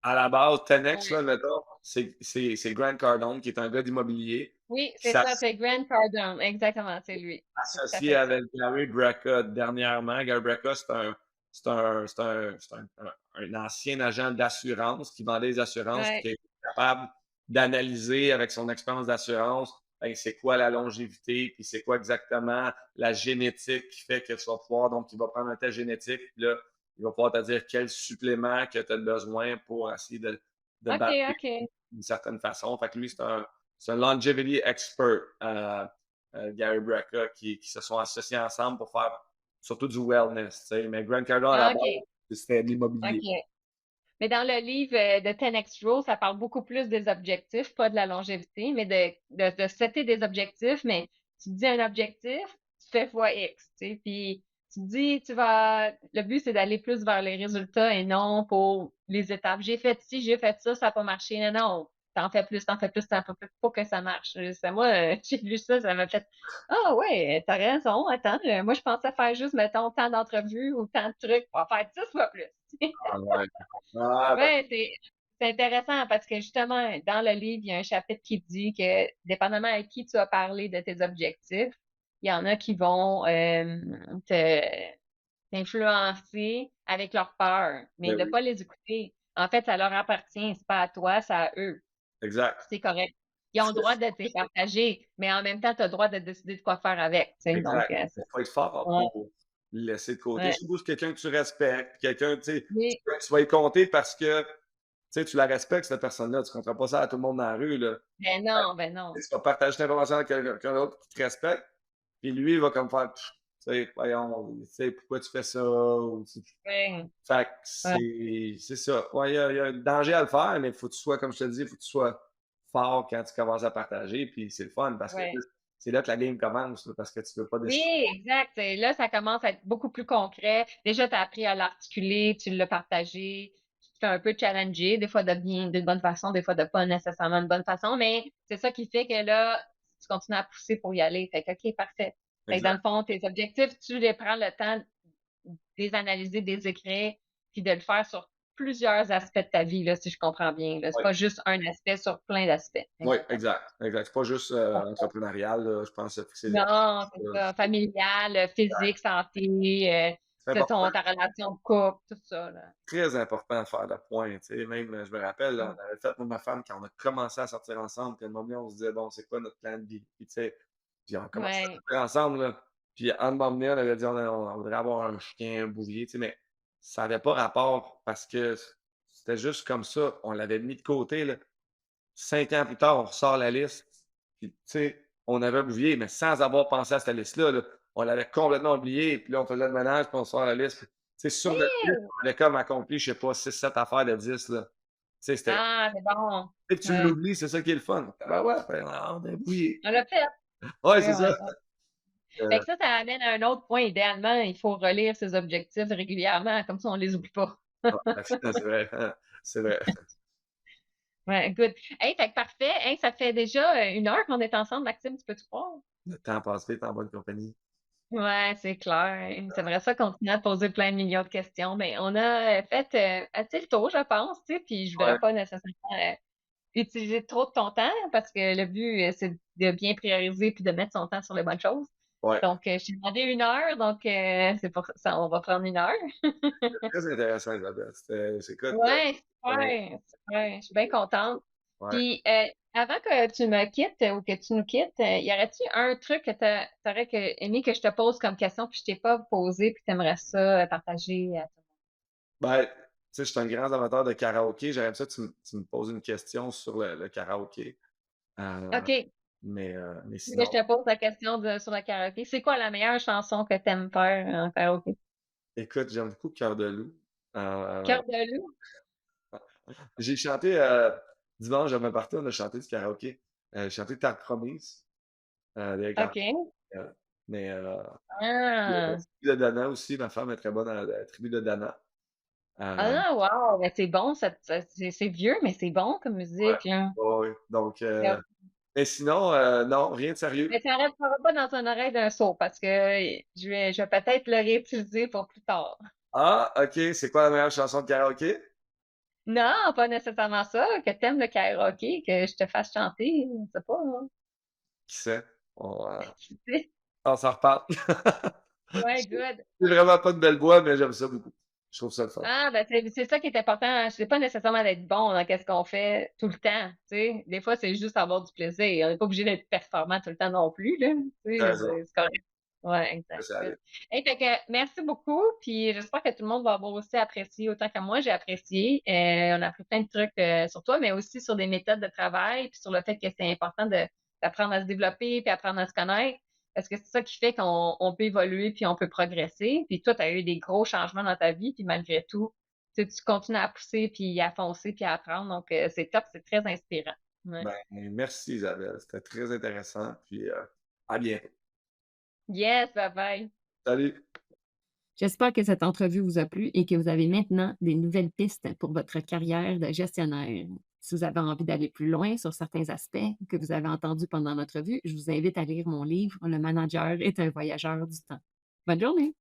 à la base, 10X, Ouais. là, mettons, c'est Grant Cardone, qui est un gars d'immobilier, Oui, qui c'est ça, c'est Grant Cardone. Exactement, c'est lui. C'est tout à s'associe fait ça. avec Gary Brecka dernièrement. Gary Brecka, c'est un ancien agent d'assurance qui vendait des assurances, puis qui Ouais. est capable d'analyser avec son expérience d'assurance, ben, c'est quoi la longévité, puis c'est quoi exactement la génétique qui fait que tu vas pouvoir, donc il va prendre un test génétique, puis là, il va pouvoir te dire quel supplément que tu as besoin pour essayer de OK, battre OK. d'une certaine façon. Fait que lui, c'est un longevity expert, Gary Brecka, qui se sont associés ensemble pour faire surtout du wellness. Tu sais. Mais Grant Cardone, à la Ah, base, OK. c'était de l'immobilier. OK. Mais dans le livre de 10X Rule, ça parle beaucoup plus des objectifs, pas de la longévité, mais de setter des objectifs. Mais tu te dis un objectif, tu fais fois X, tu sais. Puis tu te dis, le but, c'est d'aller plus vers les résultats et non pour les étapes. J'ai fait ci, j'ai fait ça n'a pas marché. Non, non. T'en fais plus, t'en fais plus, t'en fais plus pour que ça marche. C'est moi, j'ai lu ça m'a fait, ah ouais, t'as raison. Attends, moi, je pensais faire juste, mettons, tant d'entrevues ou tant de trucs. On va faire 10 fois plus. Ah, ouais. Ah, ben, Ouais, c'est intéressant parce que justement, dans le livre, il y a un chapitre qui dit que, dépendamment à qui tu as parlé de tes objectifs, il y en a qui vont t'influencer avec leur peur, mais ben de oui, pas les écouter. En fait, ça leur appartient, c'est pas à toi, c'est à eux. exact. C'est correct. Ils ont le droit de te partager, mais en même temps, tu as le droit de décider de quoi faire avec. Tu sais, donc, Exact. Il faut être fort ouais, pour le laisser de côté. ouais. Surtout si c'est quelqu'un que tu respectes, quelqu'un, tu sais, Oui, tu vas y compter parce que tu la respectes, cette personne-là. Tu ne compteras pas ça à tout le monde dans la rue. Là. ben non, ben non. Tu vas partager cette information avec quelqu'un d'autre qui te respecte. Puis lui, il va comme faire, tu sais, voyons, tu sais, pourquoi tu fais ça? Ou, Ouais, fait que ouais, c'est ça. Ouais, il y a un danger à le faire, mais il faut que tu sois, comme je te dis, il faut que tu sois fort quand tu commences à partager. Puis c'est le fun parce que ouais. c'est là que la game commence, là, parce que tu veux pas Oui, décevoir. exact. Et là, ça commence à être beaucoup plus concret. Déjà, tu as appris à l'articuler, tu l'as partagé, tu te fais un peu challenger, des fois de bien, d'une bonne façon, des fois de pas nécessairement de bonne façon, mais c'est ça qui fait que là, tu continues à pousser pour y aller. Fait que, OK, parfait. Fait que dans le Exact. fond, tes objectifs, tu les prends le temps de les analyser, de les écrire, puis de le faire sur plusieurs aspects de ta vie, là, si je comprends bien, là. C'est Oui, pas juste un aspect sur plein d'aspects. oui, exact. Exact. C'est pas juste entrepreneurial, là, je pense que c'est Non, c'est ça. Familial, physique, santé, c'est important. ta relation de couple, tout ça, là. Très important de faire le point, tu sais, même, je me rappelle, là, Mmh. on avait fait, moi et ma femme, quand on a commencé à sortir ensemble, puis à un moment donné, on se disait: «Bon, c'est quoi notre plan de vie?» Puis tu sais, puis on a commencé à Ouais. sortir ensemble, là, puis à un moment donné, on avait dit: «On voudrait avoir un chien, un bouvier», tu sais, mais ça avait pas rapport parce que c'était juste comme ça, on l'avait mis de côté, là. 5 ans plus tard, on ressort la liste, puis tu sais, on avait un bouvier, mais sans avoir pensé à cette liste-là, là. On l'avait complètement oublié, puis là, on faisait le ménage, puis on sort la liste, puis tu sais, sur notre liste, Oui! on avait comme accompli, je sais pas, 6 7 affaires de 10 là. Tu sais, c'était Ah, c'est bon. dès que tu Ouais. l'oublies, c'est ça qui est le fun. Ben ouais, ben, on a un bouillet. On l'a fait. Ouais, Oui, c'est ça. ouais, ouais. Fait Heu, que ça amène à un autre point. Idéalement, il faut relire ses objectifs régulièrement, comme ça, on les oublie pas. ouais, c'est vrai, c'est vrai. Ouais, good. Hey, fait que parfait. Hey, ça fait déjà 1 heure qu'on est ensemble, Maxime, tu peux-tu croire? Le temps passe vite en bonne compagnie. Ouais, c'est clair. J'aimerais ça continuer à te poser plein de millions de questions, mais on a fait assez le tour, je pense, tu sais, puis je Ouais, voudrais pas nécessairement utiliser trop de ton temps parce que le but, c'est de bien prioriser puis de mettre son temps sur les bonnes choses. ouais. Donc, je t'ai demandé 1 heure, donc c'est pour ça, on va prendre 1 heure. Très intéressant, Isabelle. Écoute, Ouais, on super, super, je suis bien contente. ouais. Puis, avant que tu me quittes ou que tu nous quittes, y aurait-tu un truc que t'aurais aimé que je te pose comme question puis je t'ai pas posé puis t'aimerais ça partager à tout Ben, tu sais, je suis un grand amateur de karaoké. J'aimerais ça que tu me poses une question sur le karaoké. le monde? Heu, OK. mais Tu veux que sinon, je te pose la question sur le karaoké. C'est quoi la meilleure chanson que t'aimes faire en karaoké? écoute, j'aime beaucoup Cœur de loup. Heu, Cœur de loup? j'ai chanté, dimanche à ma party, on a chanté du karaoké. J'ai chanté Terre promise, des Grands OK. mais Ah! Tribu de Dana aussi, ma femme est très bonne à la Tribu de Dana. Heu, Ah, wow! Ben, c'est bon, c'est vieux, mais c'est bon comme ouais, musique, là. ouais, ouais, donc Yep. mais sinon, non, rien de Mais sérieux. ça restera pas dans une oreille d'un sourd parce que je vais peut-être le réutiliser pour plus tard. Ah, OK, c'est quoi la meilleure chanson de karaoké? Non, pas nécessairement ça, que t'aimes le karaoké, que je te fasse chanter, je sais pas, moi. Qui sait? On, Qui sait? on s'en reparle. Ouais, good. J'ai vraiment pas de belle voix, mais j'aime ça beaucoup. Je trouve ça le fun. Ah, ben, c'est ça qui est important. C'est pas nécessairement d'être bon dans qu'est-ce qu'on fait tout le temps, tu sais. Des fois, c'est juste avoir du plaisir. On n'est pas obligé d'être performant tout le temps non plus, là. Tu Tu sais, raison, c'est correct. Ouais, exact. laisse aller. Good. Hey, fait que merci beaucoup, puis j'espère que tout le monde va avoir aussi apprécié autant que moi, j'ai apprécié. On a appris plein de trucs sur toi, mais aussi sur des méthodes de travail, puis sur le fait que c'est important d'apprendre à se développer, puis apprendre à se connaître. Parce que c'est ça qui fait qu'on peut évoluer puis on peut progresser. Puis toi, tu as eu des gros changements dans ta vie, puis malgré tout, tu continues à pousser puis à foncer puis à apprendre. Donc, c'est top, c'est très inspirant. Ouais. Ben, merci Isabelle, c'était très intéressant, puis à bientôt. Yes, bye bye. Salut! J'espère que cette entrevue vous a plu et que vous avez maintenant des nouvelles pistes pour votre carrière de gestionnaire. Si vous avez envie d'aller plus loin sur certains aspects que vous avez entendus pendant notre vue, je vous invite à lire mon livre Le manager est un voyageur du temps. Bonne journée!